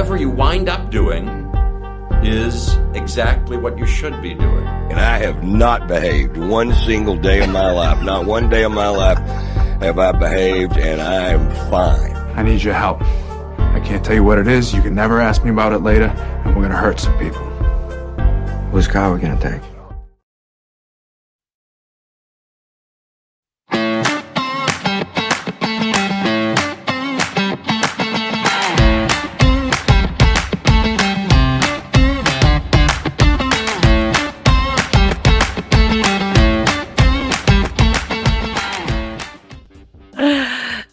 whatever you wind up doing is exactly what you should be doing. And I have not behaved one single day of my life. Not one day of my life have I behaved, and I am fine. I need your help. I can't tell you what it is. You can never ask me about it later, and we're going to hurt some people. Whose car are we going to take?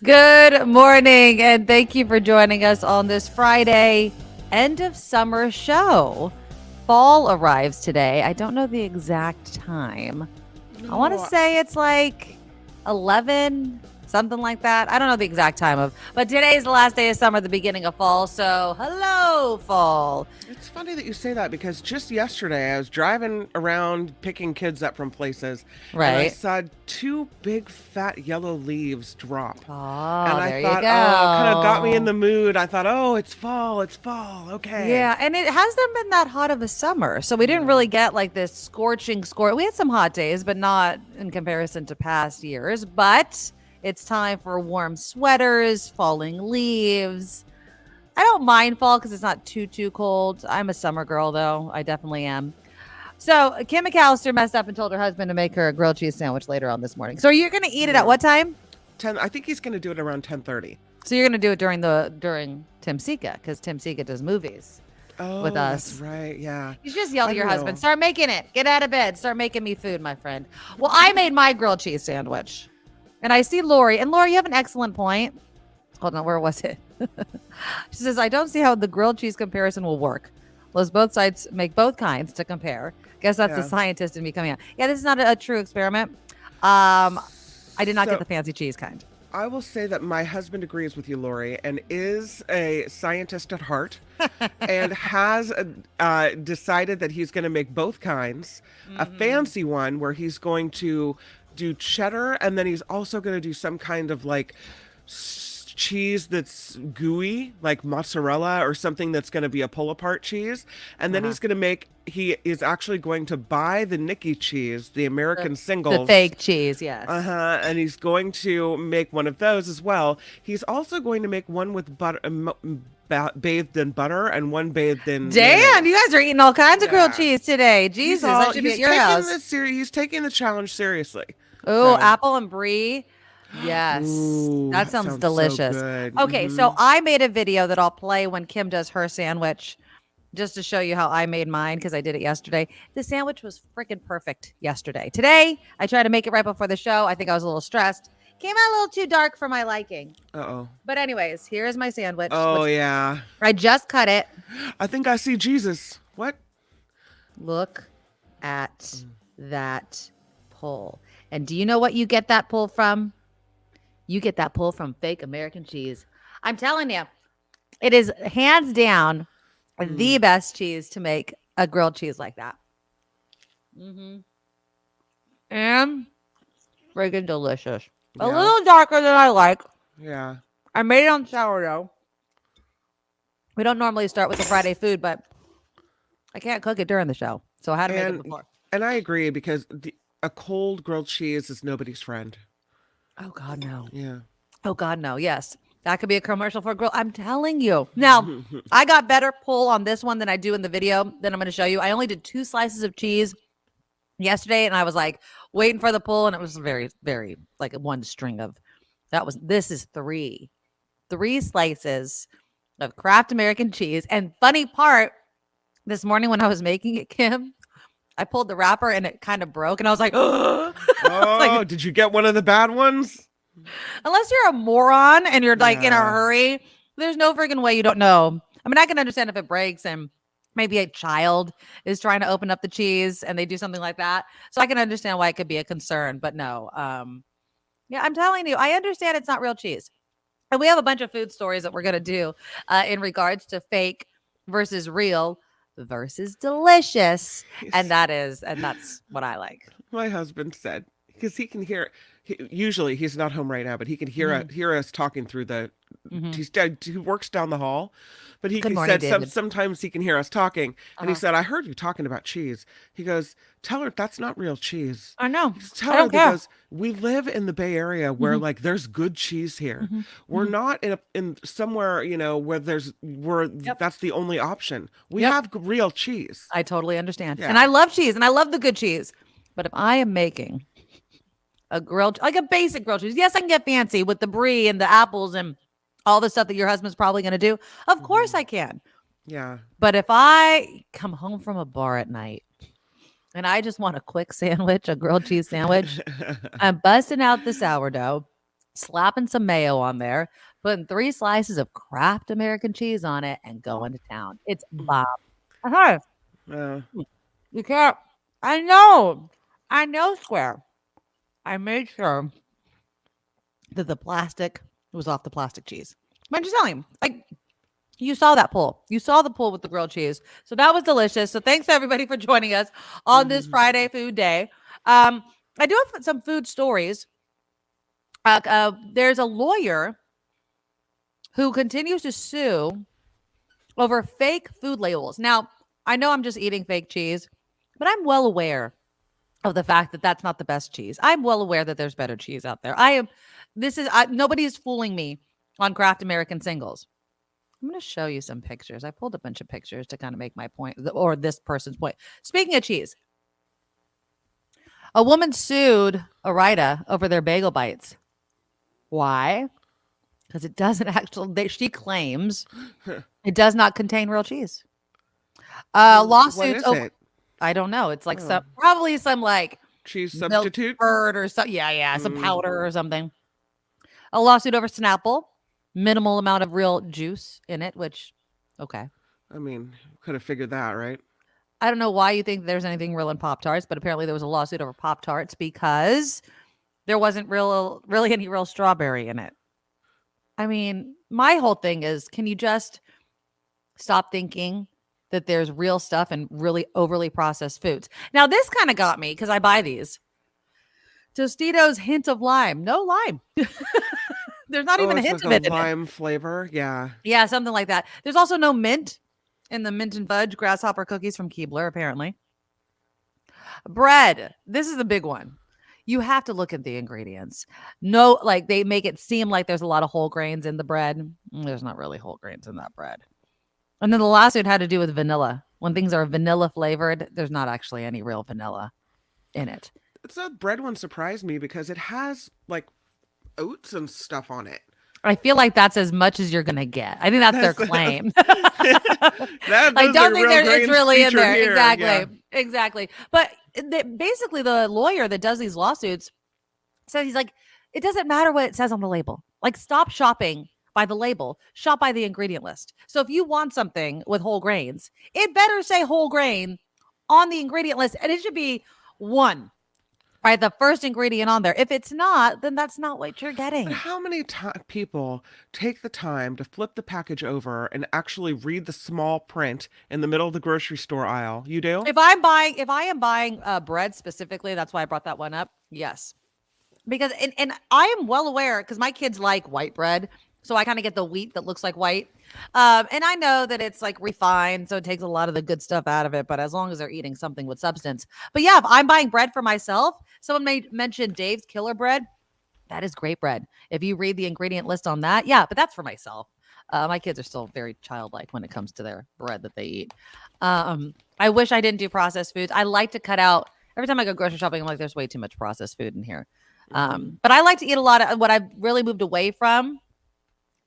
Good morning, and thank you for joining us on this Friday end of summer show. Fall arrives today. I don't know the exact time. I want to say it's like 11, something like that. I don't know the exact time but today is the last day of summer, the beginning of fall. So hello, fall. It's funny that you say that because just yesterday I was driving around picking kids up from places. Right. And I saw 2 big fat yellow leaves drop. Oh, and I there thought, you go. kind of got me in the mood. I thought, oh, it's fall. Okay. Yeah, and it hasn't been that hot of a summer. So we didn't really get like this scorching scorch. We had some hot days, but not in comparison to past years. But it's time for warm sweaters, falling leaves. I don't mind fall because it's not too cold. I'm a summer girl, though. I definitely am. So Kim McAllister messed up and told her husband to make her a grilled cheese sandwich later on this morning. So you're going to eat it at what time? 10. I think he's going to do it around 10:30. So you're going to do it during Tim Sika, because Tim Sika does movies with us. That's right. Yeah. You just yell at your don't know. husband, start making it. Get out of bed. Start making me food, my friend. Well, I made my grilled cheese sandwich. And I see Lori. And Lori, you have an excellent point. Hold on. Where was it? She says, I don't see how the grilled cheese comparison will work. Let's both sides make both kinds to compare. Guess that's the scientist in me coming out. Yeah, this is not a true experiment. I did not get the fancy cheese kind. I will say that my husband agrees with you, Lori, and is a scientist at heart and has decided that he's going to make both kinds. A fancy one where he's going to do cheddar, and then he's also going to do some kind of like cheese that's gooey, like mozzarella or something that's going to be a pull-apart cheese. And then he is actually going to buy the Nikki cheese, the American singles. The fake cheese, yes. And he's going to make one of those as well. He's also going to make one with butter, bathed in butter, and one bathed in Damn, you guys are eating all kinds of grilled cheese today. Jesus, I should be at your house. He's taking the challenge seriously. Oh, apple and brie. Yes. Ooh, that sounds delicious. So good. Okay, so I made a video that I'll play when Kim does her sandwich just to show you how I made mine because I did it yesterday. The sandwich was freaking perfect yesterday. Today, I tried to make it right before the show. I think I was a little stressed. Came out a little too dark for my liking. Uh-oh. But anyways, here's my sandwich. Oh, yeah. I just cut it. I think I see Jesus. What? Look at that pull. And do you know what you get that pull from? You get that pull from fake American cheese. I'm telling you, it is hands down the best cheese to make a grilled cheese like that. And friggin' delicious. A little darker than I like. Yeah. I made it on sourdough. We don't normally start with the Friday food, but I can't cook it during the show. So I had to make it before. And I agree because a cold grilled cheese is nobody's friend. Oh, God, no. Yeah. Oh, God, no. Yes. That could be a commercial for a grill. I'm telling you. Now, I got better pull on this one than I do in the video that I'm going to show you. I only did 2 slices of cheese yesterday, and I was like waiting for the pull, and it was very, very like one string of this is 3 slices of Kraft American cheese. And funny part, this morning when I was making it, Kim, I pulled the wrapper and it kind of broke, and I was like, oh, like, did you get one of the bad ones? Unless you're a moron and you're like in a hurry, there's no freaking way you don't know. I mean, I can understand if it breaks and maybe a child is trying to open up the cheese and they do something like that. So I can understand why it could be a concern, but no. Yeah, I'm telling you, I understand it's not real cheese. And we have a bunch of food stories that we're going to do in regards to fake versus real versus delicious. And that's what I like. My husband said, because he can hear usually he's not home right now, but he can hear us talking through the. He works down the hall, but he Good morning, said David. sometimes he can hear us talking, and he said, "I heard you talking about cheese." He goes, "Tell her that's not real cheese." I know. Tell I her don't care. because we live in the Bay Area where like there's good cheese here. We're not in somewhere where that's the only option. We have real cheese. I totally understand. Yeah. And I love cheese and I love the good cheese. But if I am making a grilled, like a basic grilled cheese, yes, I can get fancy with the brie and the apples and all the stuff that your husband's probably going to do. Of course I can. Yeah. But if I come home from a bar at night and I just want a quick sandwich, a grilled cheese sandwich, I'm busting out the sourdough, slapping some mayo on there, putting 3 slices of Kraft American cheese on it, and going to town. It's bomb. You can't. I know, Square. I made sure that the plastic was off the plastic cheese. I'm just telling you, like, you saw that pull. You saw the pull with the grilled cheese. So that was delicious. So thanks everybody for joining us on this Friday food day. I do have some food stories. There's a lawyer who continues to sue over fake food labels. Now, I know I'm just eating fake cheese, but I'm well aware of the fact that that's not the best cheese. I'm well aware that there's better cheese out there. Nobody is fooling me on Kraft American Singles. I'm going to show you some pictures. I pulled a bunch of pictures to kind of make my point, or this person's point. Speaking of cheese, a woman sued Lara over their bagel bites. Why? Because it doesn't actually, she claims it does not contain real cheese. Lawsuits. What is it? I don't know. It's like probably some like Cheese milk substitute? curd or something. Yeah, some powder or something. A lawsuit over Snapple. Minimal amount of real juice in it, which, okay. I mean, could have figured that, right? I don't know why you think there's anything real in Pop-Tarts, but apparently there was a lawsuit over Pop-Tarts because there wasn't really any real strawberry in it. I mean, my whole thing is, can you just stop thinking that there's real stuff in really overly processed foods? Now, this kind of got me because I buy these. Tostitos hint of lime. No lime. There's not even a hint of it. Lime flavor. Yeah. Yeah, something like that. There's also no mint in the mint and fudge grasshopper cookies from Keebler, apparently. Bread. This is the big one. You have to look at the ingredients. No, like they make it seem like there's a lot of whole grains in the bread. There's not really whole grains in that bread. And then the lawsuit had to do with vanilla. When things are vanilla flavored, there's not actually any real vanilla in it. The bread one surprised me because it has like oats and stuff on it. I feel like that's as much as you're gonna get. I think that's their claim. I don't think it's really in there. Here. Exactly. But basically, the lawyer that does these lawsuits says he's like, it doesn't matter what it says on the label. Like, stop shopping by the label. Shop by the ingredient list. So if you want something with whole grains, it better say whole grain on the ingredient list, and it should be one. Right, the first ingredient on there. If it's not, then that's not what you're getting. How many people take the time to flip the package over and actually read the small print in the middle of the grocery store aisle? You do? If I am buying bread specifically, that's why I brought that one up. Yes, because and I am well aware because my kids like white bread, so I kind of get the wheat that looks like white. And I know that it's like refined, so it takes a lot of the good stuff out of it. But as long as they're eating something with substance. But yeah, if I'm buying bread for myself, someone may mention Dave's Killer Bread. That is great bread. If you read the ingredient list on that, yeah, but that's for myself. My kids are still very childlike when it comes to their bread that they eat. I wish I didn't do processed foods. I like to cut out. Every time I go grocery shopping, I'm like, there's way too much processed food in here. But I like to eat a lot of what I've really moved away from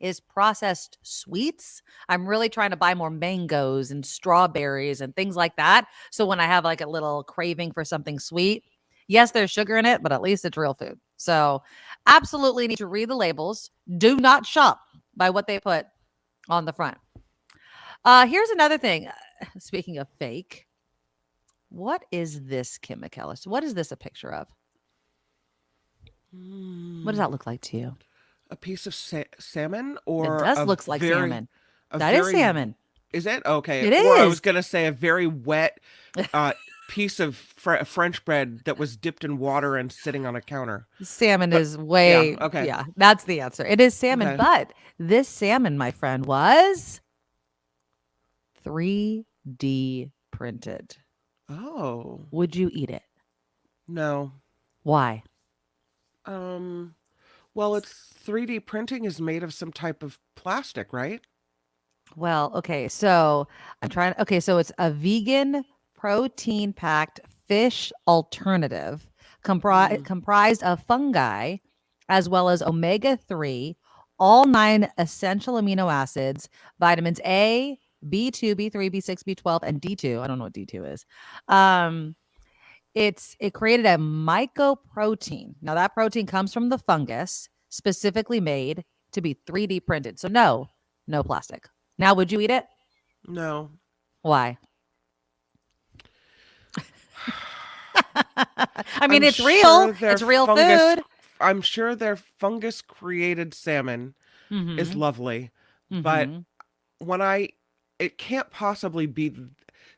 is processed sweets. I'm really trying to buy more mangoes and strawberries and things like that. So when I have like a little craving for something sweet, yes, there's sugar in it, but at least it's real food. So absolutely need to read the labels. Do not shop by what they put on the front. Here's another thing. Speaking of fake, what is this, Kim McAllister? What is this a picture of? What does that look like to you? A piece of salmon, or it does looks like salmon. That is salmon. Is it? Okay. It Or I is. was gonna say a very wet piece of French bread that was dipped in water and sitting on a counter. Salmon But is way, yeah, okay. yeah, that's the answer. It is salmon, Okay. but this salmon, my friend, was 3D printed. Oh, Would you eat it? no. Why? Well, it's 3D printing is made of some type of plastic, right? Well, okay, so so it's a vegan protein packed fish alternative comprised of fungi as well as omega-3, all 9 essential amino acids, vitamins A, B2, B3, B6, B12, and D2. I don't know what D2 is. It created a mycoprotein. Now that protein comes from the fungus, specifically made to be 3D printed. So no plastic. Now, would you eat it? No. Why? I mean, I'm it's real. sure their It's real fungus- food. I'm sure their fungus created salmon is lovely, but Mhm. it can't possibly be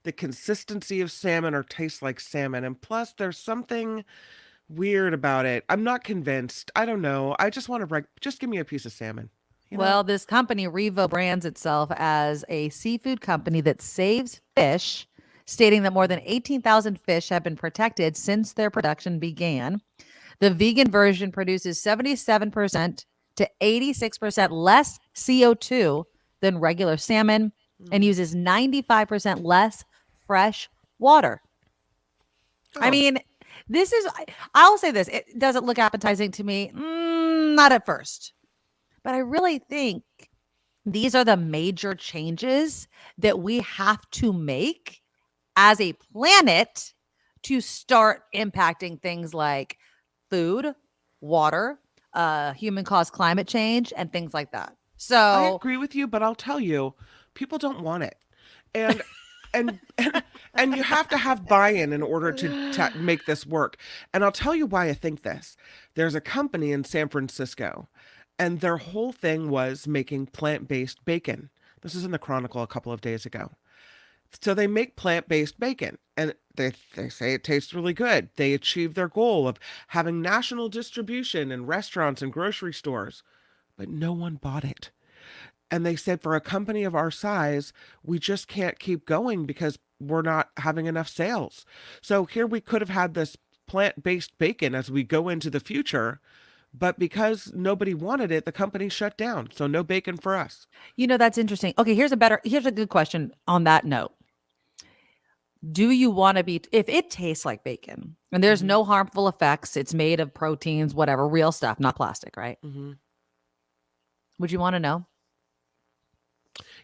the consistency of salmon or taste like salmon. And plus, there's something weird about it. I'm not convinced. I don't know. I just want to just give me a piece of salmon. You know? Well, this company, Revo, brands itself as a seafood company that saves fish, stating that more than 18,000 fish have been protected since their production began. The vegan version produces 77% to 86% less CO2 than regular salmon and uses 95% less fresh water. I Oh. mean, I'll say this. It doesn't look appetizing to me. Not at first. But I really think these are the major changes that we have to make as a planet to start impacting things like food, water, human-caused climate change, and things like that. I So, agree with you, but I'll tell you, people don't want it. And and and you have to have buy-in in order to make this work. And I'll tell you why I think this. There's a company in San Francisco, and their whole thing was making plant-based bacon. This is in the Chronicle a couple of days ago. So they make plant-based bacon, and they say it tastes really good. They achieve their goal of having national distribution in restaurants and grocery stores, but no one bought it. And they said for a company of our size, we just can't keep going because we're not having enough sales. So here we could have had this plant-based bacon as we go into the future, but because nobody wanted it, the company shut down. So no bacon for us. that's interesting. Okay, here's a good question on that note. Do you want to be, if it tastes like bacon and there's no harmful effects, it's made of proteins, whatever, real stuff, not plastic, right? Mm-hmm. Would you want to know?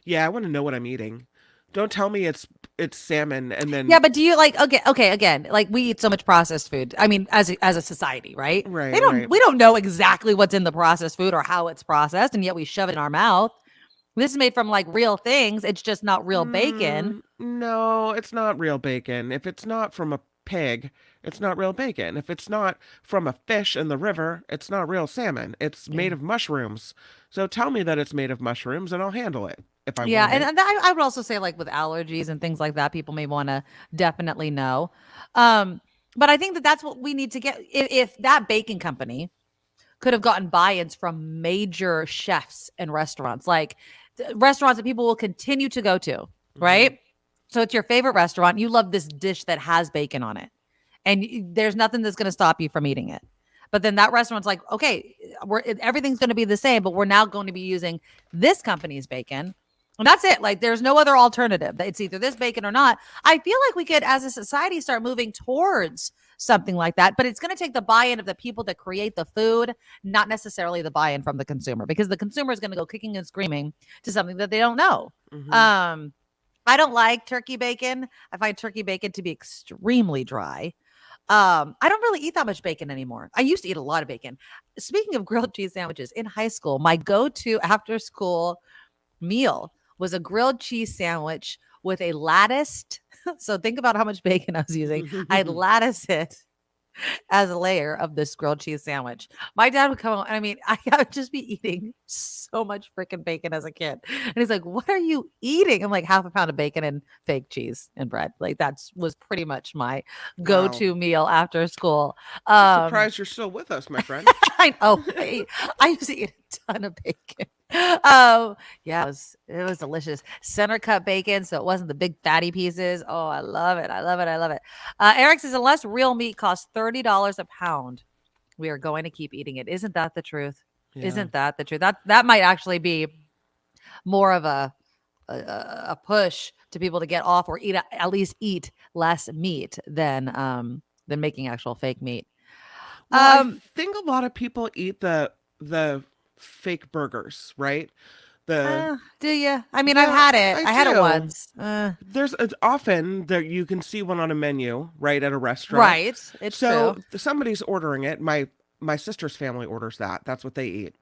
Yeah, I want to know what I'm eating. Don't tell me it's salmon and then Yeah, but do you like okay, again, like we eat so much processed food. I mean, as a society, right? Right, We don't know exactly what's in the processed food or how it's processed, and yet we shove it in our mouth. This is made from like real things. It's just not real bacon. No, it's not real bacon. If it's not from a pig, it's not real bacon. If it's not from a fish in the river, it's not real salmon. It's made of mushrooms. So tell me that it's made of mushrooms and I'll handle it if I Yeah, want and, it. and I would also say like with allergies and things like that, people may want to definitely know. But I think that that's what we need to get. If that bacon company could have gotten buy-ins from major chefs and restaurants, like restaurants that people will continue to go to, right? So it's your favorite restaurant. You love this dish that has bacon on it, and there's nothing that's going to stop you from eating it. But then that restaurant's like, okay, everything's going to be the same, but we're now going to be using this company's bacon. And that's it. Like, there's no other alternative. It's either this bacon or not. I feel like we could, as a society, start moving towards something like that. But it's going to take the buy-in of the people that create the food, not necessarily the buy-in from the consumer, because the consumer is going to go kicking and screaming to something that they don't know. I don't like turkey bacon. I find turkey bacon to be extremely dry. I don't really eat that much bacon anymore. I used to eat a lot of bacon. Speaking of grilled cheese sandwiches, in high school, my go-to after school meal was a grilled cheese sandwich with a latticed. So think about how much bacon I was using. I'd lattice it as a layer of this grilled cheese sandwich. My dad would come home, and I mean, I would just be eating so much freaking bacon as a kid. And he's like, "What are you eating?" I'm like, half a pound of bacon and fake cheese and bread. Like was pretty much my go-to meal after school. I'm surprised you're still with us, my friend. I know. I used to eat a ton of bacon. Yeah, it was delicious. Center cut bacon, so it wasn't the big fatty pieces. Oh, I love it. I love it. I love it. Eric says, unless real meat costs $30 a pound, we are going to keep eating it. Isn't that the truth? Yeah. Isn't that the truth? That might actually be more of a push to people to get off or at least eat less meat than making actual fake meat. Well, I think a lot of people eat the fake burgers, right? Do you? I mean, I've had it. I had it once. There's often that you can see one on a menu, right, at a restaurant. Right. It's so true. Somebody's ordering it. My sister's family orders that. That's what they eat.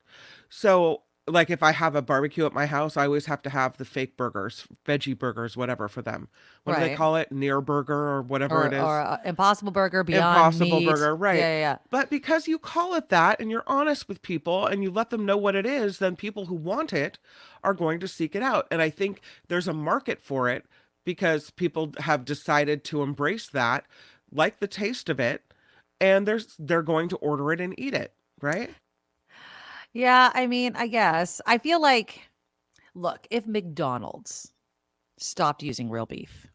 So, like, if I have a barbecue at my house, I always have to have the fake burgers, veggie burgers, whatever for them. What do they call it? Near burger or whatever it is. Or Impossible Burger, Beyond Impossible Meat. Burger, right. Yeah. But because you call it that and you're honest with people and you let them know what it is, then people who want it are going to seek it out. And I think there's a market for it because people have decided to embrace that, like the taste of it, and they're going to order it and eat it, right? Yeah, I mean, I guess. I feel like, look, if McDonald's stopped using real beef,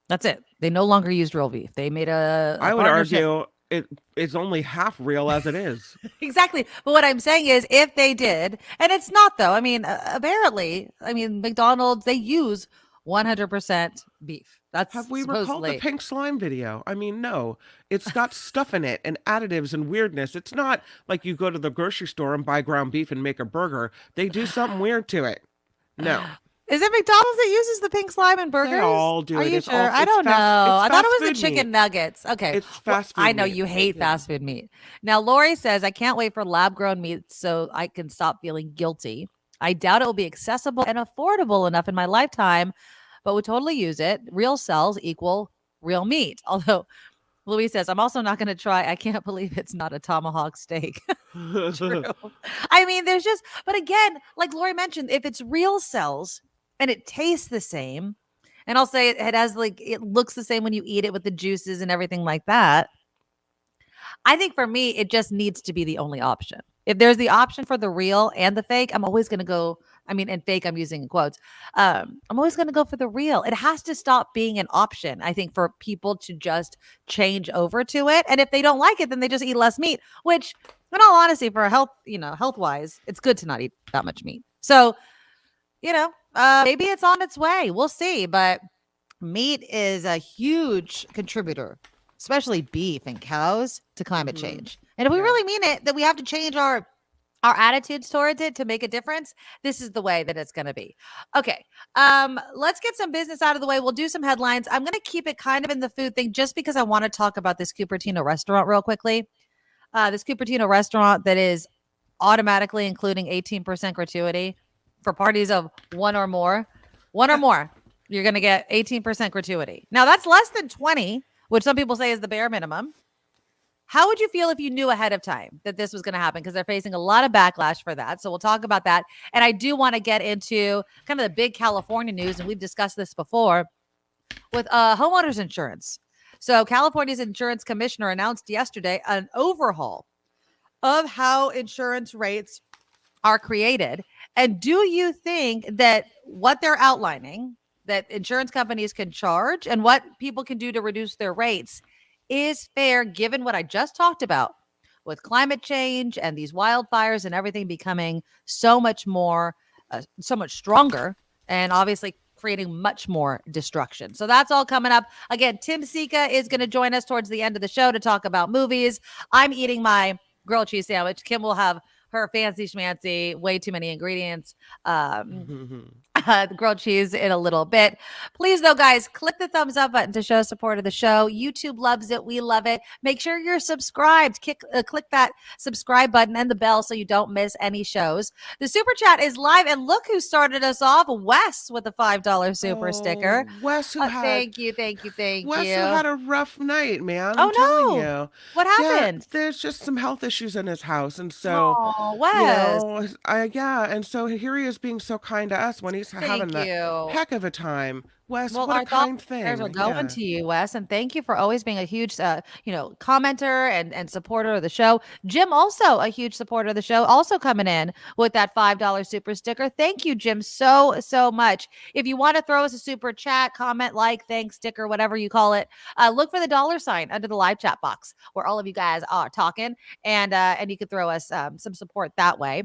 that's it. They no longer used real beef. They made I would argue it's only half real as it is. Exactly. But what I'm saying is if they did, and it's not though. I mean, apparently, McDonald's, they use 100% beef. Have we recalled the pink slime video? I mean, no. It's got stuff in it and additives and weirdness. It's not like you go to the grocery store and buy ground beef and make a burger. They do something weird to it. No. Is it McDonald's that uses the pink slime in burgers? They all do. Are you sure? I don't know. I thought it was the chicken nuggets. Okay. It's fast food I know meat. you hate fast food meat. Now, Lori says, I can't wait for lab-grown meat so I can stop feeling guilty. I doubt it will be accessible and affordable enough in my lifetime, but would totally use it. Real cells equal real meat. Although Louise says, I'm also not going to try. I can't believe it's not a tomahawk steak. True. I mean, but again, like Lori mentioned, if it's real cells and it tastes the same, and I'll say it has it looks the same when you eat it with the juices and everything like that. I think for me, it just needs to be the only option. If there's the option for the real and the fake, I'm always going to go. And fake, I'm using in quotes. I'm always going to go for the real. It has to stop being an option, I think, for people to just change over to it. And if they don't like it, then they just eat less meat, which in all honesty, for health-wise, it's good to not eat that much meat. So, maybe it's on its way. We'll see. But meat is a huge contributor, especially beef and cows, to climate change. And if we really mean it, that we have to change our attitudes towards it to make a difference, this is the way that it's going to be. Okay. Let's get some business out of the way. We'll do some headlines. I'm going to keep it kind of in the food thing just because I want to talk about this Cupertino restaurant real quickly. This Cupertino restaurant that is automatically including 18% gratuity for parties of one or more. You're going to get 18% gratuity. Now that's less than 20, which some people say is the bare minimum. How would you feel if you knew ahead of time that this was going to happen? Because they're facing a lot of backlash for that. So we'll talk about that. And I do want to get into kind of the big California news. And we've discussed this before with homeowners insurance. So California's insurance commissioner announced yesterday an overhaul of how insurance rates are created. And do you think that what they're outlining, that insurance companies can charge and what people can do to reduce their rates, is fair given what I just talked about with climate change and these wildfires and everything becoming so much stronger and obviously creating much more destruction? So that's all coming up. Again, Tim Sika is going to join us towards the end of the show to talk about movies. I'm eating my grilled cheese sandwich. Kim will have her fancy schmancy, way too many ingredients. the grilled cheese in a little bit. Please, though, guys, click the thumbs up button to show support of the show. YouTube loves it. We love it. Make sure you're subscribed. Click that subscribe button and the bell so you don't miss any shows. The super chat is live, and look who started us off, Wes, with a $5 super sticker. Wes, who had thank you. Wes, who had a rough night, man. Oh, I'm telling no. you. What happened? Yeah, there's just some health issues in his house, and so Wes. and so here he is being so kind to us when he's having that heck of a time. Wes, well, what a kind thing. Prayers are going to you, Wes, and thank you for always being a huge, commenter and supporter of the show. Jim, also a huge supporter of the show, also coming in with that $5 super sticker. Thank you, Jim, so much. If you want to throw us a super chat, comment, like, thanks, sticker, whatever you call it, look for the $sign under the live chat box where all of you guys are talking, and you can throw us some support that way.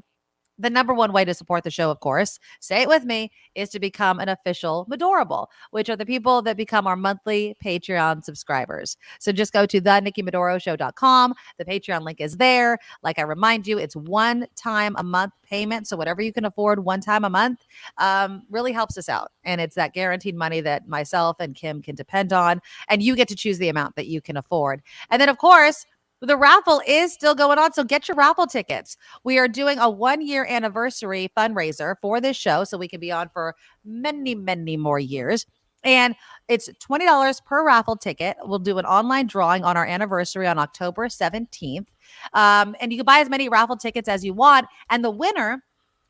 The number one way to support the show, of course, say it with me, is to become an official Medorable, which are the people that become our monthly Patreon subscribers. So just go to theNikkiMedoroShow.com. The Patreon link is there. Like I remind you, it's one time a month payment. So whatever you can afford one time a month really helps us out. And it's that guaranteed money that myself and Kim can depend on. And you get to choose the amount that you can afford. And then, of course, the raffle is still going on, so get your raffle tickets. We are doing a 1-year anniversary fundraiser for this show, so we can be on for many, many more years. And it's $20 per raffle ticket. We'll do an online drawing on our anniversary on October 17th. And you can buy as many raffle tickets as you want. And the winner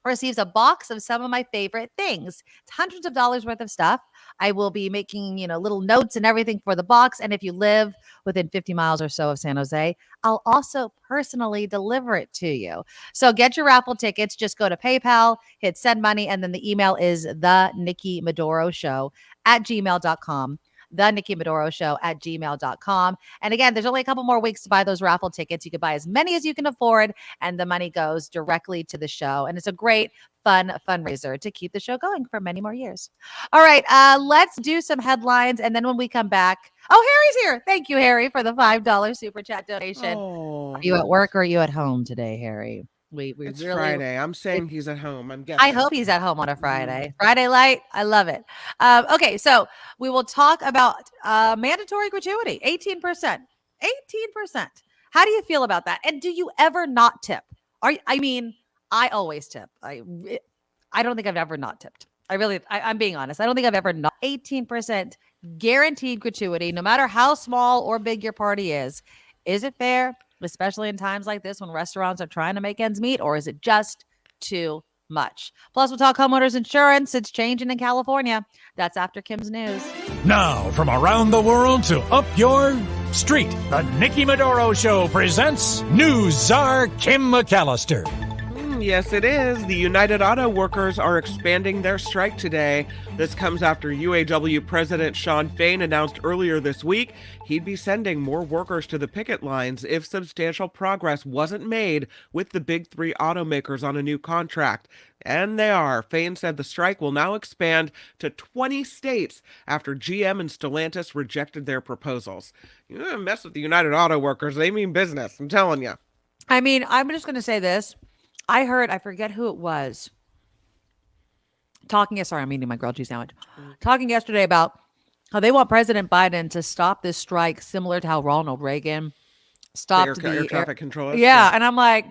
receives a box of some of my favorite things. It's hundreds of dollars worth of stuff. I will be making, little notes and everything for the box. And if you live within 50 miles or so of San Jose, I'll also personally deliver it to you. So get your raffle tickets. Just go to PayPal, hit send money, and then the email is the Nikki Medoro Show @gmail.com. The Nikki Medoro Show @gmail.com. And again, there's only a couple more weeks to buy those raffle tickets. You can buy as many as you can afford, and the money goes directly to the show. And it's a great, fun fundraiser to keep the show going for many more years. All right, let's do some headlines. And then when we come back, Harry's here. Thank you, Harry, for the $5 super chat donation. Are you at work or are you at home today, Harry? It's really Friday. I'm saying he's at home. I'm guessing. I hope he's at home on a Friday. Friday light. I love it. Okay, so we will talk about mandatory gratuity, 18%. 18%. How do you feel about that? And do you ever not tip? I always tip. I don't think I've ever not tipped. I'm being honest. I don't think I've ever not. 18% guaranteed gratuity, no matter how small or big your party is. Is it fair? Especially in times like this when restaurants are trying to make ends meet, or is it just too much? Plus, we'll talk homeowners insurance. It's changing in California. That's after Kim's news. Now, from around the world to up your street, the Nikki Medoro Show presents News Czar Kim McAllister. Yes, it is. The United Auto Workers are expanding their strike today. This comes after UAW President Shawn Fain announced earlier this week he'd be sending more workers to the picket lines if substantial progress wasn't made with the big three automakers on a new contract. And they are. Fain said the strike will now expand to 20 states after GM and Stellantis rejected their proposals. You don't mess with the United Auto Workers. They mean business. I'm telling you. I'm just going to say this. I forget who it was, I'm eating my grilled cheese sandwich, talking yesterday about how they want President Biden to stop this strike similar to how Ronald Reagan stopped the air traffic controllers. Yeah, and I'm like,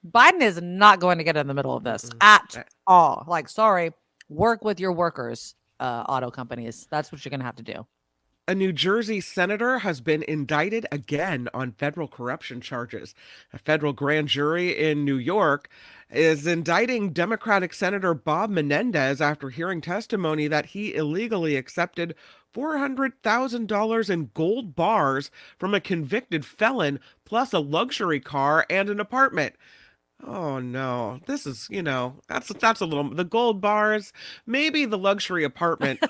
Biden is not going to get in the middle of this at all. Like, sorry, work with your workers, auto companies. That's what you're going to have to do. A New Jersey senator has been indicted again on federal corruption charges. A federal grand jury in New York is indicting Democratic Senator Bob Menendez after hearing testimony that he illegally accepted $400,000 in gold bars from a convicted felon, plus a luxury car and an apartment. Oh no, this is, that's a little, the gold bars, maybe the luxury apartment,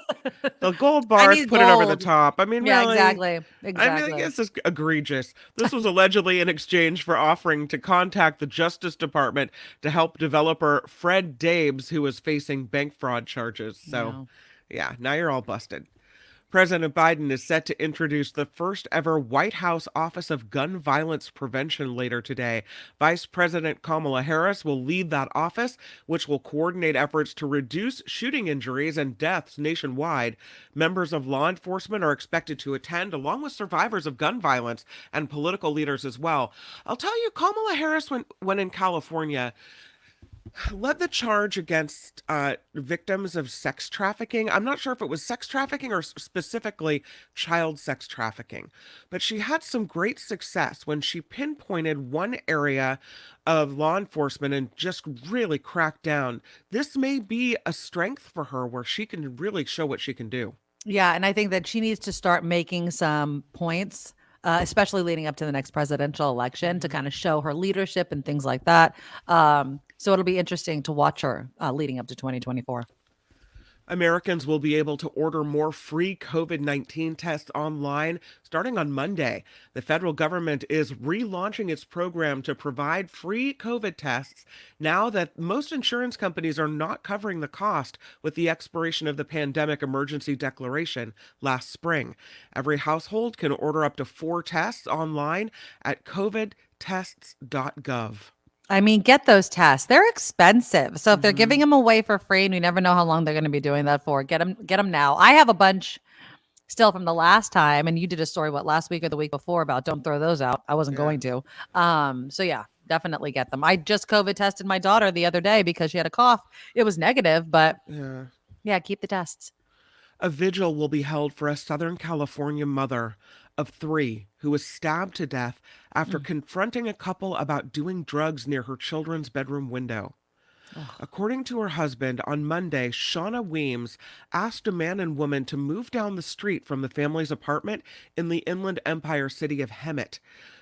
the gold bars put it over the top. Yeah, really, exactly. I guess it's egregious. This was allegedly in exchange for offering to contact the Justice Department to help developer Fred Dabes, who was facing bank fraud charges. So yeah, now you're all busted. President Biden is set to introduce the first ever White House Office of Gun Violence Prevention later today. Vice President Kamala Harris will lead that office, which will coordinate efforts to reduce shooting injuries and deaths nationwide. Members of law enforcement are expected to attend, along with survivors of gun violence and political leaders as well. I'll tell you, Kamala Harris, when in California, led the charge against victims of sex trafficking. I'm not sure if it was sex trafficking or specifically child sex trafficking, but she had some great success when she pinpointed one area of law enforcement and just really cracked down. This may be a strength for her where she can really show what she can do. Yeah, and I think that she needs to start making some points, especially leading up to the next presidential election, to kind of show her leadership and things like that. So it'll be interesting to watch her leading up to 2024. Americans will be able to order more free COVID-19 tests online starting on Monday. The federal government is relaunching its program to provide free COVID tests now that most insurance companies are not covering the cost with the expiration of the pandemic emergency declaration last spring. Every household can order up to 4 tests online at covidtests.gov. I mean, get those tests. They're expensive. So if they're giving them away for free and we never know how long they're going to be doing that for, get them now. I have a bunch still from the last time. And you did a story, last week or the week before about don't throw those out. I wasn't going to. So yeah, definitely get them. I just COVID tested my daughter the other day because she had a cough. It was negative, but yeah, keep the tests. A vigil will be held for a Southern California mother of 3 who was stabbed to death after confronting a couple about doing drugs near her children's bedroom window. According to her husband, on Monday, Shauna Weems asked a man and woman to move down the street from the family's apartment in the Inland Empire city of Hemet.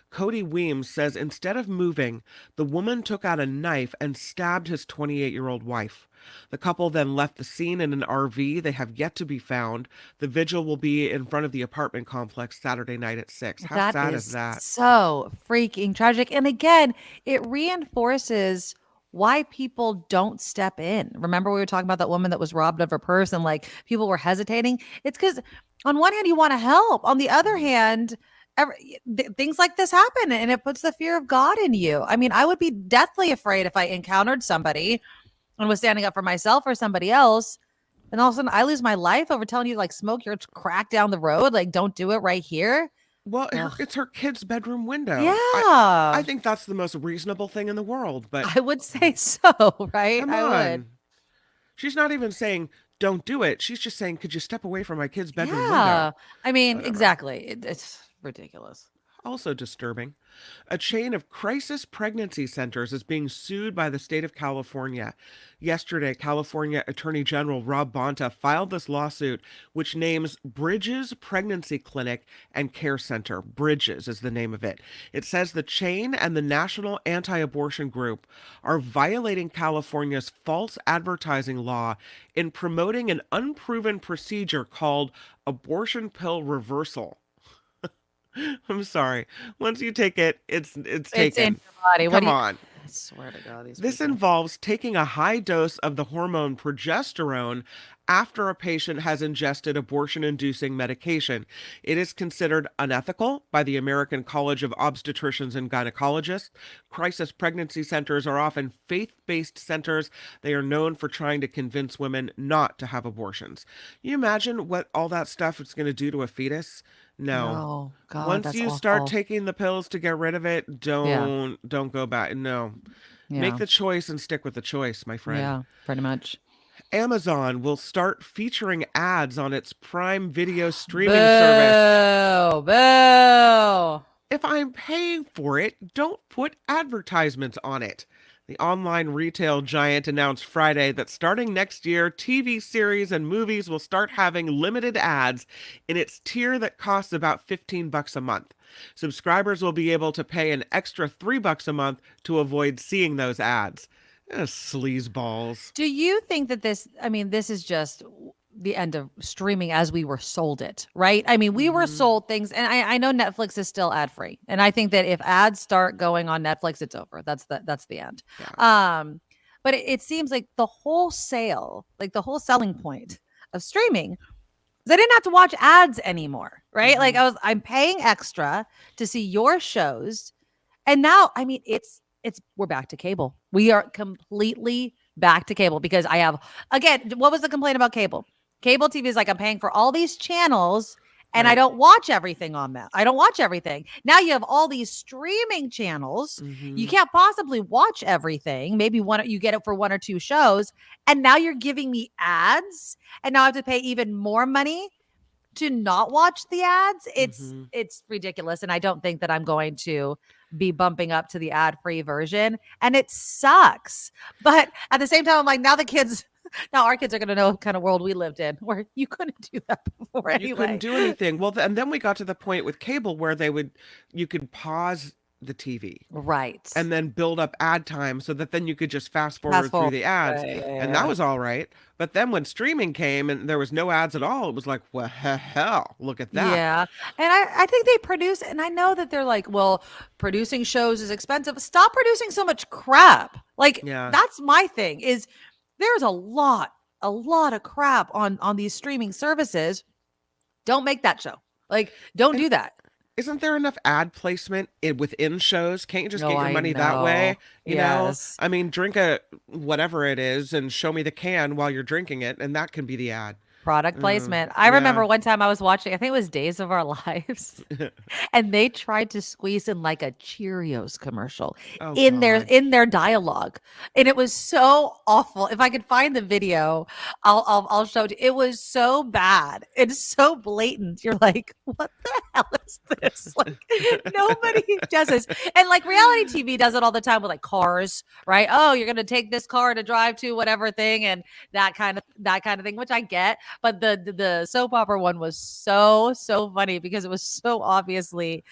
Cody Weems says instead of moving, the woman took out a knife and stabbed his 28-year-old wife. The couple then left the scene in an RV. They have yet to be found. The vigil will be in front of the apartment complex Saturday night at 6. How sad is that? So freaking tragic. And again, it reinforces why people don't step in. Remember we were talking about that woman that was robbed of her purse and like people were hesitating? It's because on one hand, you want to help. On the other hand, things like this happen and it puts the fear of God in you. I mean, I would be deathly afraid if I encountered somebody and was standing up for myself or somebody else, and all of a sudden I lose my life over telling you to like smoke your crack down the road. Like, don't do it right here. Well, it's her kid's bedroom window. Yeah. I think that's the most reasonable thing in the world, but I would say so, right? come I on. would. She's not even saying don't do it. She's just saying, could you step away from my kid's bedroom Yeah. window? I mean, Whatever. exactly. It's ridiculous. Also disturbing. A chain of crisis pregnancy centers is being sued by the state of California. Yesterday, California Attorney General Rob Bonta filed this lawsuit, which names Bridges Pregnancy Clinic and Care Center. Bridges is the name of it. It says the chain and the National Anti-Abortion Group are violating California's false advertising law in promoting an unproven procedure called abortion pill reversal. I'm sorry. Once you take it, it's taken. It's in your body. Come on. I swear to God. This involves taking a high dose of the hormone progesterone after a patient has ingested abortion-inducing medication. It is considered unethical by the American College of Obstetricians and Gynecologists. Crisis pregnancy centers are often faith-based centers. They are known for trying to convince women not to have abortions. You imagine what all that stuff is going to do to a fetus? No. Oh, God, Once that's you awful. start taking the pills to get rid of it, don't go back. No. Yeah. Make the choice and stick with the choice, my friend. Yeah, pretty much. Amazon will start featuring ads on its Prime Video streaming service. Boo. If I'm paying for it, don't put advertisements on it. The online retail giant announced Friday that starting next year, TV series and movies will start having limited ads in its tier that costs about $15 a month. Subscribers will be able to pay an extra $3 a month to avoid seeing those ads. Sleazeballs. Do you think that this is just the end of streaming as we were sold it, right? I mean, we were sold things, and I know Netflix is still ad free, and I think that if ads start going on Netflix, it's over. That's the end. Yeah. But it seems like the whole selling point of streaming because I didn't have to watch ads anymore, right? Like I'm paying extra to see your shows. And now, I mean, we're back to cable. We are completely back to cable because I have, again, what was the complaint about cable? Cable TV is like, I'm paying for all these channels and I don't watch everything on that. I don't watch everything. Now you have all these streaming channels. You can't possibly watch everything. Maybe you get it for 1 or 2 shows. And now you're giving me ads. And now I have to pay even more money to not watch the ads. It's ridiculous. And I don't think that I'm going to be bumping up to the ad-free version. And it sucks. But at the same time, I'm like, now our kids are going to know what kind of world we lived in where you couldn't do that before anyway. You couldn't do anything. Well, and then we got to the point with cable where you could pause the TV. Right. And then build up ad time so that then you could just fast forward through the ads. And that was all right. But then when streaming came and there was no ads at all, it was like, well, hell, look at that. Yeah. And I think they produce, and I know that they're like, well, producing shows is expensive. Stop producing so much crap. Like, that's my thing is there's a lot of crap on these streaming services. Don't make that show. Like, don't do that. Isn't there enough ad placement within shows? Can't you just get your money that way? You know, I mean, drink whatever it is and show me the can while you're drinking it. And that can be the ad. Product placement. I remember one time I was watching, I think it was Days of Our Lives, and they tried to squeeze in like a Cheerios commercial in their dialogue, and it was so awful. If I could find the video, I'll show it. It was so bad. It's so blatant. You're like, what the hell is this? Like, nobody does this, and like reality TV does it all the time with like cars, right? Oh, you're gonna take this car to drive to whatever thing, and that kind of thing, which I get. But the soap opera one was so funny because it was so obviously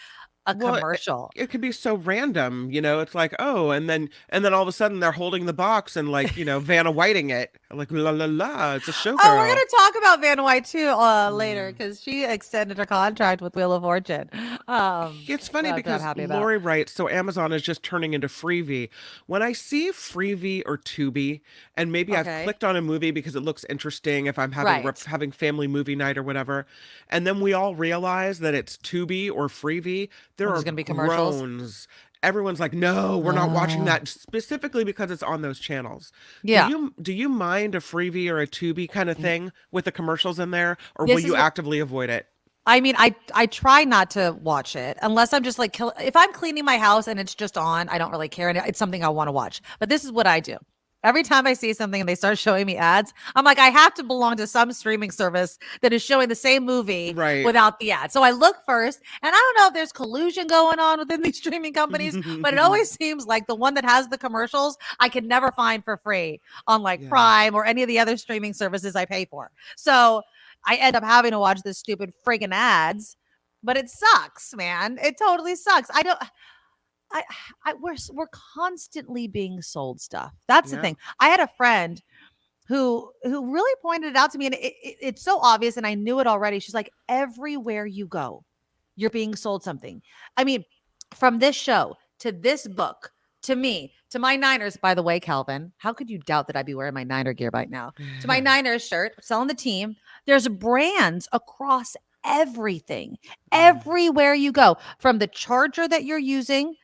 a commercial. It could be so random, you know. It's like, oh, and then all of a sudden they're holding the box and like, you know, Vanna Whiting it, like la la la. It's a showgirl. Oh, we're gonna talk about Vanna White too later because she extended her contract with Wheel of Fortune. It's funny because Lori writes, so Amazon is just turning into Freevee. When I see Freevee or Tubi, and maybe I've clicked on a movie because it looks interesting, if I'm having family movie night or whatever, and then we all realize that it's Tubi or Freevee. There are going to be commercials. Groans. Everyone's like, no, we're not watching that specifically because it's on those channels. Yeah. Do you mind a Freevee or a Tubi kind of thing with the commercials in there, or will you actively avoid it? I mean, I try not to watch it unless I'm just like, if I'm cleaning my house and it's just on, I don't really care. And it's something I want to watch. But this is what I do. Every time I see something and they start showing me ads, I'm like, I have to belong to some streaming service that is showing the same movie without the ad. So I look first, and I don't know if there's collusion going on within these streaming companies, but it always seems like the one that has the commercials, I can never find for free on like Prime or any of the other streaming services I pay for. So I end up having to watch this stupid friggin' ads, but it sucks, man. It totally sucks. We're constantly being sold stuff. That's the thing. I had a friend who really pointed it out to me, and it's so obvious, and I knew it already. She's like, everywhere you go, you're being sold something. I mean, from this show to this book to me to my Niners. By the way, Calvin, how could you doubt that I'd be wearing my Niner gear right now? To my Niners shirt, selling the team. There's brands across everything, everywhere you go, from the charger that you're using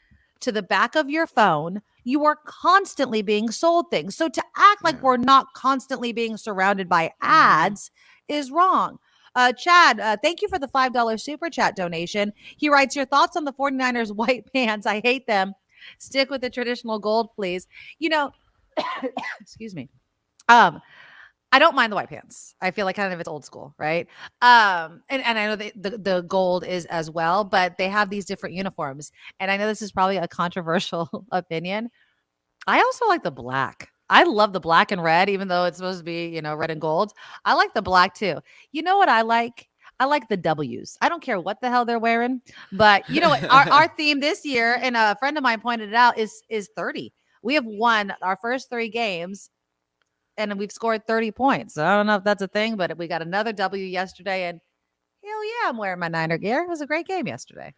to the back of your phone, you are constantly being sold things. So to act like we're not constantly being surrounded by ads is wrong. Chad, thank you for the $5 super chat donation. He writes, your thoughts on the 49ers white pants? I hate them. Stick with the traditional gold, please. You know, excuse me. I don't mind the white pants. I feel like kind of it's old school, right? And I know the gold is as well, but they have these different uniforms. And I know this is probably a controversial opinion. I also like the black. I love the black and red, even though it's supposed to be, you know, red and gold. I like the black too. You know what I like? I like the W's. I don't care what the hell they're wearing, but you know what? Our theme this year, and a friend of mine pointed it out, is 30. We have won our first 3 games, and we've scored 30 points. So I don't know if that's a thing, but we got another W yesterday, and hell yeah, I'm wearing my Niner gear. It was a great game yesterday.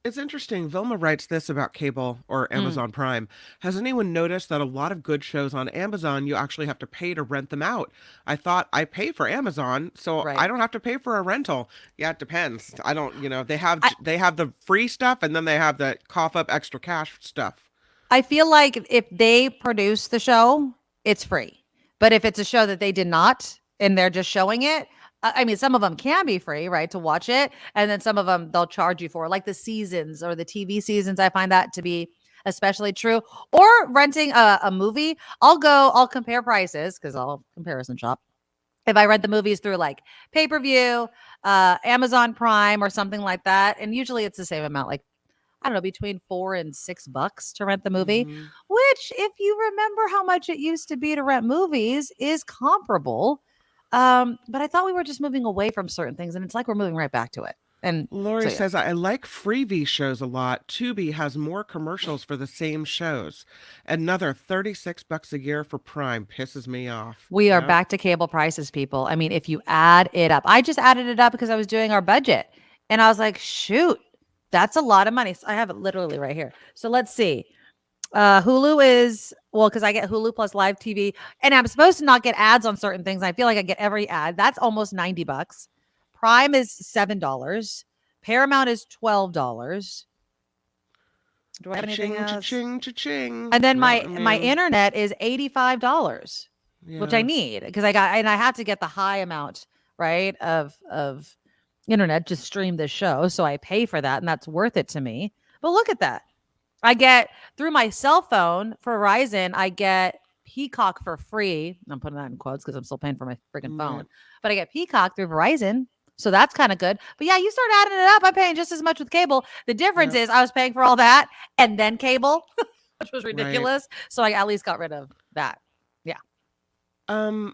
It's interesting. Vilma writes this about cable or Amazon Prime. Has anyone noticed that a lot of good shows on Amazon, you actually have to pay to rent them out? I thought I pay for Amazon, so Right. I don't have to pay for a rental. Yeah, it depends. I don't, they have I- they have the free stuff and then they have the cough up extra cash stuff. I feel like if they produce the show, it's free. But if it's a show that they did not and they're just showing it, I mean, some of them can be free, right, to watch it. And then some of them they'll charge you for, like the seasons or the TV seasons. I find that to be especially true. Or renting a movie, I'll compare prices because I'll comparison shop. If I rent the movies through like pay-per-view, Amazon Prime or something like that, and usually it's the same amount, like I don't know, between $4 and $6 to rent the movie, Mhm. which if you remember how much it used to be to rent movies is comparable. But I thought we were just moving away from certain things and it's like we're moving right back to it. And Lori so, yeah. says, I like freebie shows a lot. Tubi has more commercials for the same shows. Another $36 a year for Prime pisses me off. We are Yeah. back to cable prices, people. I mean, if you add it up, I just added it up because I was doing our budget and I was like, shoot, that's a lot of money. So I have it literally right here. So let's see. Hulu is, well, because I get Hulu plus live TV and I'm supposed to not get ads on certain things. I feel like I get every ad. That's almost $90. Prime is $7. Paramount is $12. Do I have anything Cha-ching, else? cha-ching, cha-ching. And then Yeah, my internet is $85, which I yeah. need because I had to get the high amount, right, of internet to stream this show. So I pay for that and that's worth it to me. But look at that. I get through my cell phone for Verizon, I get Peacock for free. I'm putting that in quotes because I'm still paying for my freaking phone. Right. But I get Peacock through Verizon. So that's kind of good. But yeah, you start adding it up. I'm paying just as much with cable. The difference is I was paying for all that and then cable, which was ridiculous. So I at least got rid of that. Yeah. In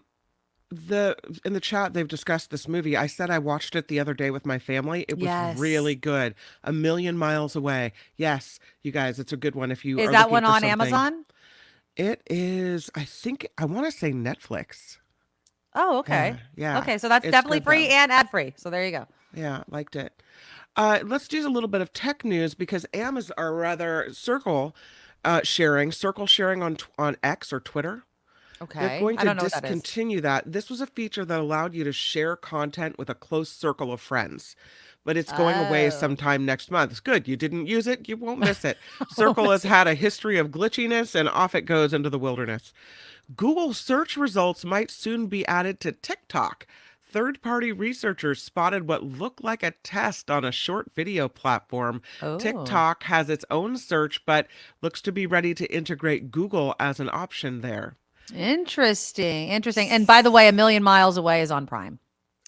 the chat they've discussed this movie. I said I watched it the other day with my family. It was Yes. really good. A Million Miles Away. Yes, you guys, it's a good one if you Is are that looking one for on something. Amazon? It is, I want to say Netflix. Oh, okay. Yeah. Okay. So that's It's definitely good, free though. and ad free. So there you go. Yeah, liked it. Let's do a little bit of tech news because Amazon, or rather Circle sharing on X or Twitter. Okay. They're going I to don't know what that is. discontinue that. This was a feature that allowed you to share content with a close circle of friends, but it's going away Oh. sometime next month. It's good. You didn't use it, you won't miss it. Circle has had a history of glitchiness, and off it goes into the wilderness. Google search results might soon be added to TikTok. Third-party researchers spotted what looked like a test on a short video platform. Oh. TikTok has its own search, but looks to be ready to integrate Google as an option there. Interesting. And by the way, A Million Miles Away is on Prime.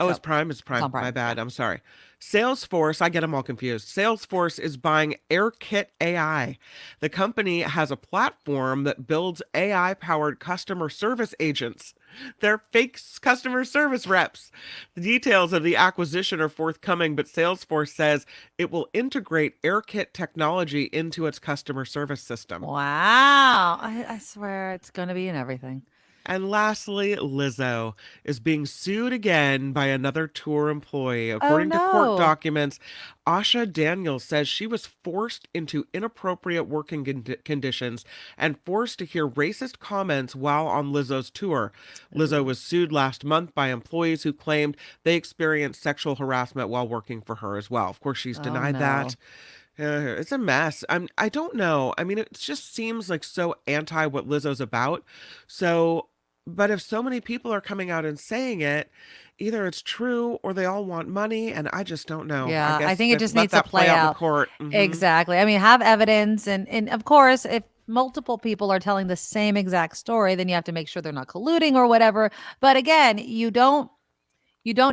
Oh, So, it's Prime. It's Prime. on Prime, My bad. I'm sorry. Salesforce, I get them all confused. Salesforce is buying AirKit AI. The company has a platform that builds AI-powered customer service agents. They're fake customer service reps. The details of the acquisition are forthcoming, but Salesforce says it will integrate AirKit technology into its customer service system. Wow. I swear it's going to be in everything. And lastly, Lizzo is being sued again by another tour employee. According to no. court documents, Asha Daniels says she was forced into inappropriate working conditions and forced to hear racist comments while on Lizzo's tour. Lizzo was sued last month by employees who claimed they experienced sexual harassment while working for her as well. Of course, she's denied no. that. It's a mess. I don't know. I mean, it just seems like so anti what Lizzo's about. So, but if so many people are coming out and saying it, either it's true or they all want money, and I just don't know. Yeah, I guess think it let's just let needs to that play out in out. court. Mhm. Exactly. I mean, have evidence. And of course, if multiple people are telling the same exact story, then you have to make sure they're not colluding or whatever. But again, you don't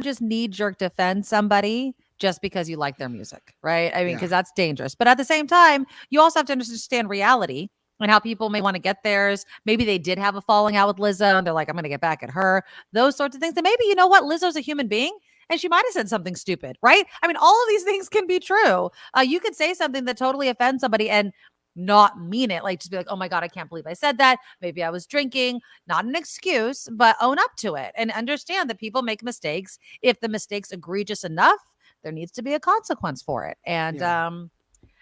just knee jerk defend somebody just because you like their music, right? I mean, because that's dangerous. But at the same time, you also have to understand reality and how people may want to get theirs. Maybe they did have a falling out with Lizzo and they're like, I'm going to get back at her, those sorts of things. And maybe, you know what? Lizzo's a human being and she might have said something stupid, right? I mean, all of these things can be true. You could say something that totally offends somebody and not mean it. Like just be like, oh my God, I can't believe I said that. Maybe I was drinking, not an excuse, but own up to it and understand that people make mistakes. If the mistake's egregious enough, there needs to be a consequence for it. And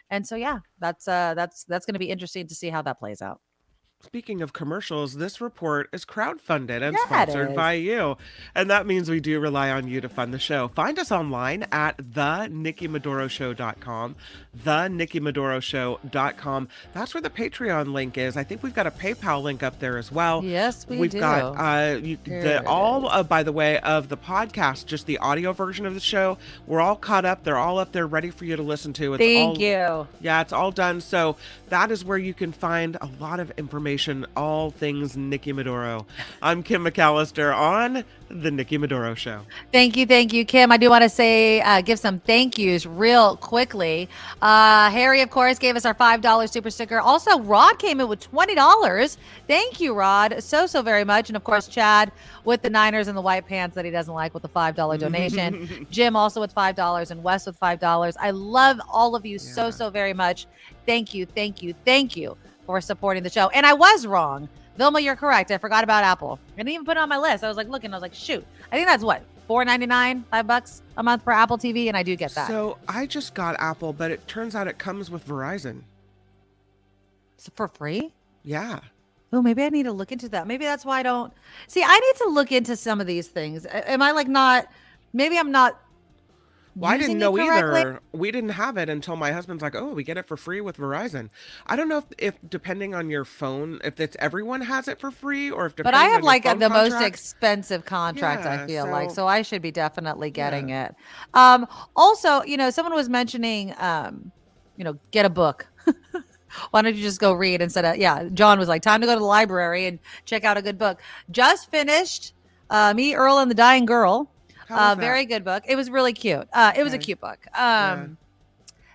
And so, yeah, that's going to be interesting to see how that plays out. Speaking of commercials, this report is crowdfunded and Yeah, it sponsored is. by you. And that means we do rely on you to fund the show. Find us online at thenikkimedoroshow.com, thenikkimedoroshow.com. That's where the Patreon link is. I think we've got a PayPal link up there as well. Yes, We've do. got by the way, of the podcast, just the audio version of the show. We're all caught up. They're all up there ready for you to listen to. Thank you. Yeah, it's all done. So that is where you can find a lot of information, all things Nikki Medoro. I'm Kim McAllister on The Nikki Medoro Show. Thank you, Kim. I do want to say, give some thank yous real quickly. Harry, of course, gave us our $5 super sticker. Also, Rod came in with $20. Thank you, Rod, so very much. And of course, Chad with the Niners and the white pants that he doesn't like with the $5 donation. Jim also with $5 and Wes with $5. I love all of you so very much. Thank you for supporting the show. And I was wrong. Vilma, you're correct. I forgot about Apple. I didn't even put it on my list. I was like looking. I was like, shoot. I think that's what, $4.99, $5 a month for Apple TV, and I do get that. So I just got Apple, but it turns out it comes with Verizon. So for free? Yeah. Oh, maybe I need to look into that. Maybe that's why I don't. See, I need to look into some of these things. Am I like not? Maybe I'm not. Well, I didn't using know it correctly. either. We didn't have it until my husband's like, oh, we get it for free with Verizon. I don't know if depending on your phone, if it's everyone has it for free or if But depending I on have your like phone the most contract. expensive contract, I Yeah, feel like. so- So I should be definitely getting it. Also, someone was mentioning, get a book. Why don't you just go read instead of, John was like, time to go to the library and check out a good book. Just finished Me, Earl, and the Dying Girl. How was that? Very good book. It was really cute. It was a Okay. cute book. Yeah.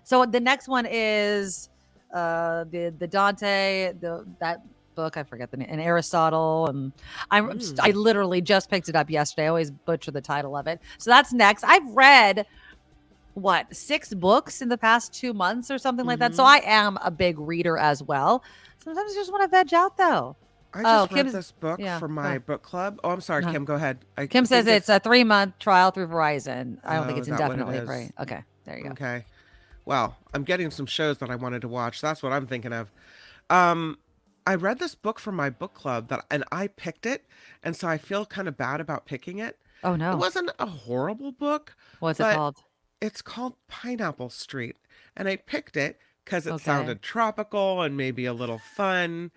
So the next one is the Dante, that book, I forget the name, and Aristotle, and I literally just picked it up yesterday. I always butcher the title of it. So that's next. I've read 6 books in the past 2 months or something like that. So I am a big reader as well. Sometimes I just want to veg out though. I just read Kim's- this book yeah, for go my ahead. book club. Oh, I'm sorry, Uh-huh. Kim, go ahead. Kim says it's a 3-month trial through Verizon. I don't think Oh, it's is that what it indefinitely is? free. Okay, there you go. Okay. Well, I'm getting some shows that I wanted to watch. That's what I'm thinking of. I read this book for my book club and I picked it, and so I feel kind of bad about picking it. Oh It no, wasn't a horrible book. what's it but called? It's called Pineapple Street, and I picked it because it Okay. sounded tropical and maybe a little fun.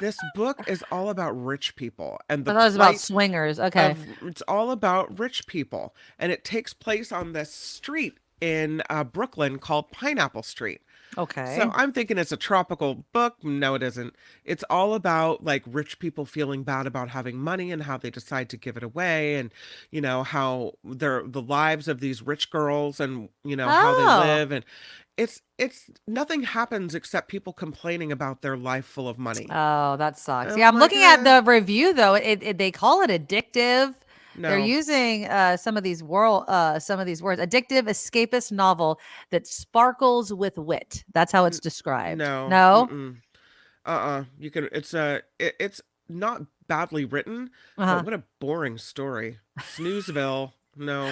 This book is all about rich people and the I thought it was about plight swingers. Okay. it's all about rich people, and it takes place on this street in Brooklyn called Pineapple Street. Okay. So I'm thinking it's a tropical book. No, it isn't. It's all about like rich people feeling bad about having money and how they decide to give it away, and how the lives of these rich girls, and how Oh. they live, and it's nothing happens except people complaining about their life full of money. Oh, that sucks. I'm Yeah, I'm like, looking at the review though. They call it addictive. They're No. using some of these words. Addictive escapist novel that sparkles with wit. That's how it's described. No. No. Mm-mm. You can. It's not badly written, Uh-huh. but what a boring story. Snoozeville. No.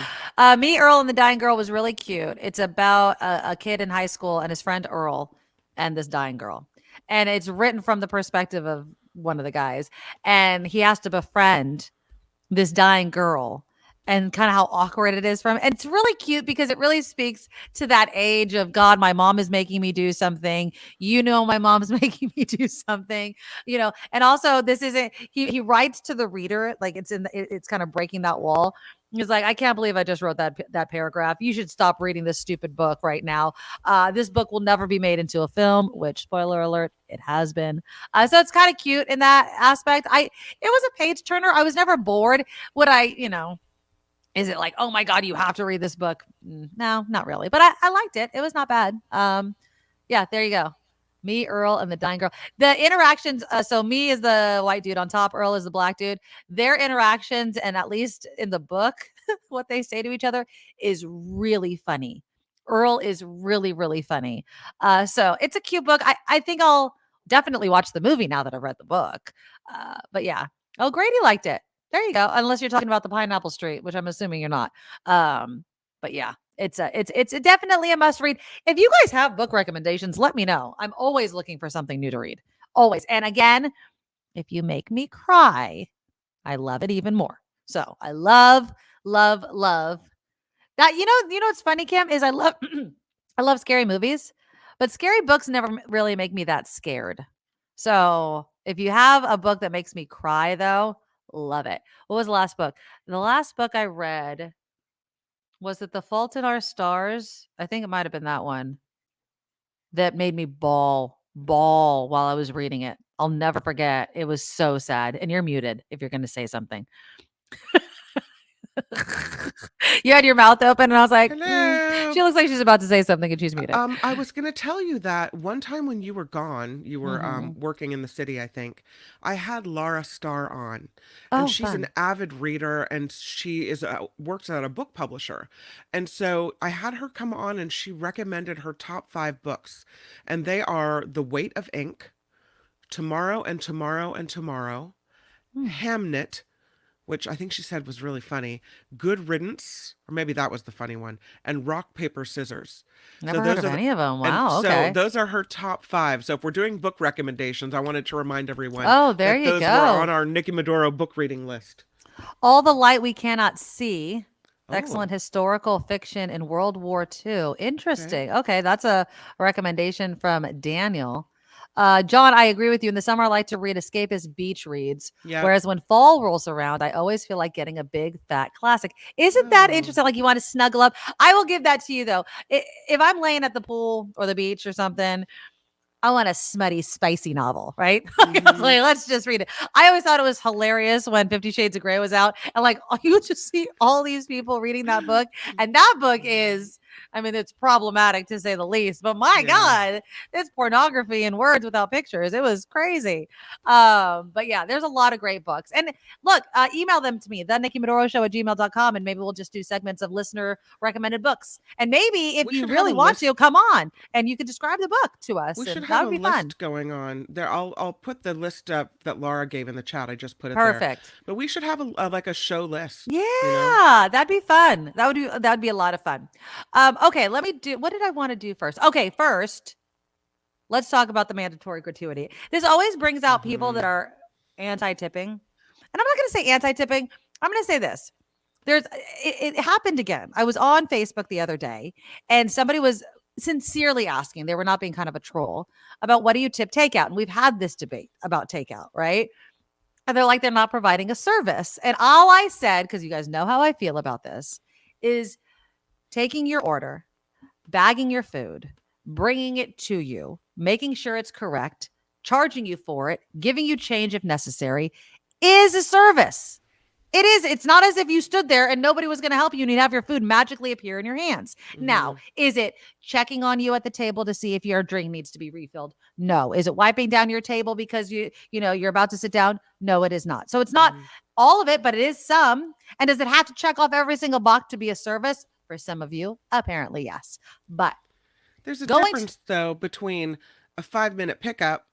Me, Earl, and the Dying Girl was really cute. It's about a kid in high school and his friend Earl and this dying girl. And it's written from the perspective of one of the guys. And he has to befriend this dying girl and kind of how awkward it is for him. And it's really cute because it really speaks to that age of, God, my mom is making me do something. My mom's making me do something, and also this isn't, he writes to the reader, like it's kind of breaking that wall. He's like, I can't believe I just wrote that paragraph. You should stop reading this stupid book right now. This book will never be made into a film, which, spoiler alert, it has been. So it's kind of cute in that aspect. It was a page turner. I was never bored. Would I, is it like, oh my God, you have to read this book? No, not really. But I liked it. It was not bad. Yeah, there you go. Me, Earl, and the Dying Girl. The interactions, so me is the white dude on top, Earl is the black dude. Their interactions, and at least in the book, what they say to each other is really funny. Earl is really, really funny. So it's a cute book. I think I'll definitely watch the movie now that I've read the book. But yeah. Oh, Grady liked it. There you go. Unless you're talking about the Pineapple Street, which I'm assuming you're not. But yeah, it's definitely a must read. If you guys have book recommendations, let me know. I'm always looking for something new to read. Always. And again, if you make me cry, I love it even more. So I love that. You know what's funny, Kim, is I love I love scary movies, but scary books never really make me that scared. So if you have a book that makes me cry, though, love it. What was the last book? The last book I read, was it The Fault in Our Stars? I think it might have been that one that made me bawl while I was reading it. I'll never forget. It was so sad. And you're muted if you're going to say something. You had your mouth open, and I was like, Hello. she looks like she's about to say something, and she's muted. I was going to tell you that one time when you were gone, you were working in the city, I think. I had Lara Starr on, and she's fun. an avid reader, and she is works at a book publisher. And so I had her come on, and she recommended her top 5 books, and they are The Weight of Ink, Tomorrow and Tomorrow and Tomorrow, Hamnet, which I think she said was really funny, Good Riddance, or maybe that was the funny one, and Rock, Paper, Scissors. Never heard of any of them. Wow, and okay. So those are her top 5. So if we're doing book recommendations, I wanted to remind everyone there you those go. were on our Nikki Medoro book reading list. All the Light We Cannot See. Excellent historical fiction in World War II. Interesting. Okay, that's a recommendation from Daniel. John, I agree with you. In the summer, I like to read escapist beach reads. Yeah. Whereas when fall rolls around, I always feel like getting a big fat classic. Isn't that interesting? Like you want to snuggle up. I will give that to you though. If I'm laying at the pool or the beach or something, I want a smutty, spicy novel, right? Like, let's just read it. I always thought it was hilarious when 50 Shades of Grey was out. And like, you just see all these people reading that book. And that book is, I mean, it's problematic to say the least, but my God, it's pornography in words without pictures. It was crazy. But yeah, there's a lot of great books. And look, email them to me, thenikkimedoroshow@gmail.com, and maybe we'll just do segments of listener recommended books. And maybe if you really want to, come on and you could describe the book to us. We should that have would a be list fun. going on there. I'll put the list up that Lara gave in the chat. I just put it Perfect. there. But we should have like a show list. Yeah, that'd be fun. That'd be a lot of fun. Okay, let me do. What did I want to do first? Okay, first, let's talk about the mandatory gratuity. This always brings out people that are anti-tipping, and I'm not going to say anti-tipping. I'm going to say this. It happened again. I was on Facebook the other day, and somebody was sincerely asking. They were not being kind of a troll about what do you tip takeout, and we've had this debate about takeout, right? And they're like, they're not providing a service. And all I said, because you guys know how I feel about this, is taking your order, bagging your food, bringing it to you, making sure it's correct, charging you for it, giving you change if necessary, is a service. It is. It's not as if you stood there and nobody was going to help you and you'd have your food magically appear in your hands. Now, is it checking on you at the table to see if your drink needs to be refilled? No. Is it wiping down your table because you're about to sit down? No, it is not. So it's not all of it, but it is some. And does it have to check off every single box to be a service? For some of you, apparently, yes. But there's a difference, though, between a 5-minute pickup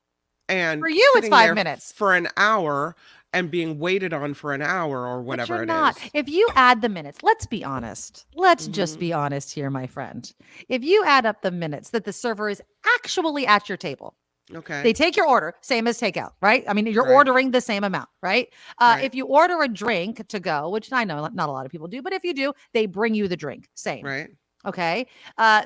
and for you, it's 5 minutes for an hour and being waited on for an hour or whatever it is. If you add the minutes, let's be honest. Let's just be honest here, my friend. If you add up the minutes that the server is actually at your table, okay, they take your order, same as takeout, right? I mean, you're ordering the same amount, right? If you order a drink to go, which I know not a lot of people do, but if you do, they bring you the drink, same. Right. Okay.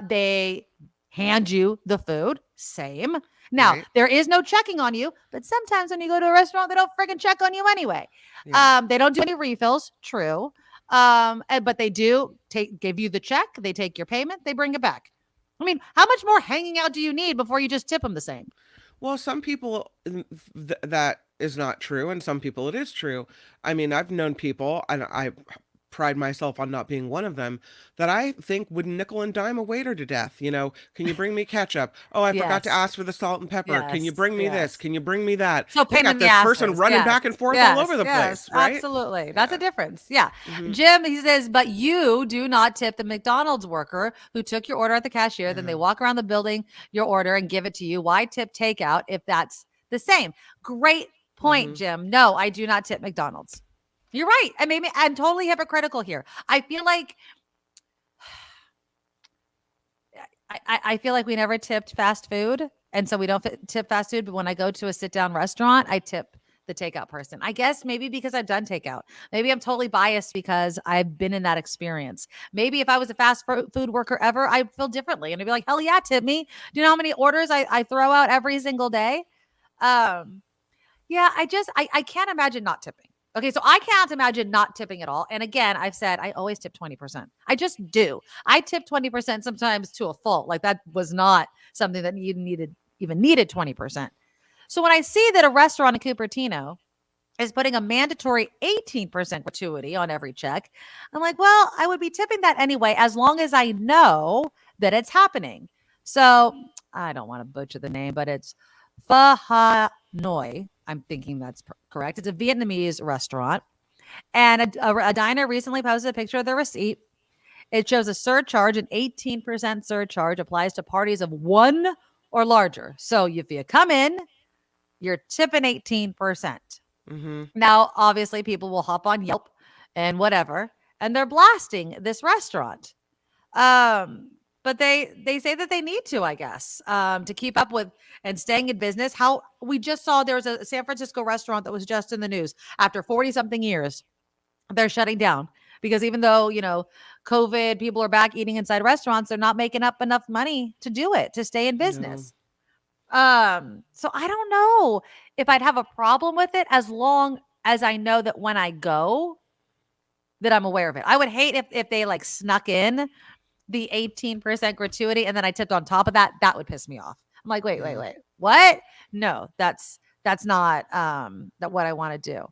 They hand you the food, same. Now, there is no checking on you, but sometimes when you go to a restaurant, they don't friggin' check on you anyway. Yeah. They don't do any refills, true. But they do give you the check, they take your payment, they bring it back. I mean, how much more hanging out do you need before you just tip them the same? Well, some people that is not true, and some people it is true. I mean, I've known people, and I pride myself on not being one of them, that I think would nickel and dime a waiter to death. Can you bring me ketchup? Oh, I forgot to ask for the salt and pepper. Can you bring me this? Can you bring me that? So you got this person running back and forth all over the place, right? Absolutely. That's a difference. Yeah. Jim, he says, but you do not tip the McDonald's worker who took your order at the cashier. Then they walk around the building, your order, and give it to you. Why tip takeout if that's the same? Great point, Jim. No, I do not tip McDonald's. You're right. I'm totally hypocritical here. I feel like I feel like we never tipped fast food. And so we don't tip fast food. But when I go to a sit down restaurant, I tip the takeout person. I guess maybe because I've done takeout. Maybe I'm totally biased because I've been in that experience. Maybe if I was a fast food worker ever, I'd feel differently. And I'd be like, hell yeah, tip me. Do you know how many orders I throw out every single day? Yeah, I can't imagine not tipping. Okay, so I can't imagine not tipping at all. And again, I've said I always tip 20%. I just do. I tip 20% sometimes to a fault. Like that was not something that you even needed 20%. So when I see that a restaurant in Cupertino is putting a mandatory 18% gratuity on every check, I'm like, well, I would be tipping that anyway, as long as I know that it's happening. So I don't want to butcher the name, but it's Pha Hanoi. I'm thinking that's correct. It's a Vietnamese restaurant. And a diner recently posted a picture of the receipt. It shows a surcharge, an 18% surcharge applies to parties of one or larger. So if you come in, you're tipping 18%. Mm-hmm. Now, obviously, people will hop on Yelp and whatever, and they're blasting this restaurant. But they say that they need to, I guess, to keep up with and staying in business. How we just saw there was a San Francisco restaurant that was just in the news after 40 something years. They're shutting down because even though, COVID, people are back eating inside restaurants, they're not making up enough money to do it, to stay in business. No. So I don't know if I'd have a problem with it as long as I know that when I go, that I'm aware of it. I would hate if they like snuck in the 18% gratuity and then I tipped on top of that. That would piss me off. I'm like, wait, what? No, that's not that what I want to do.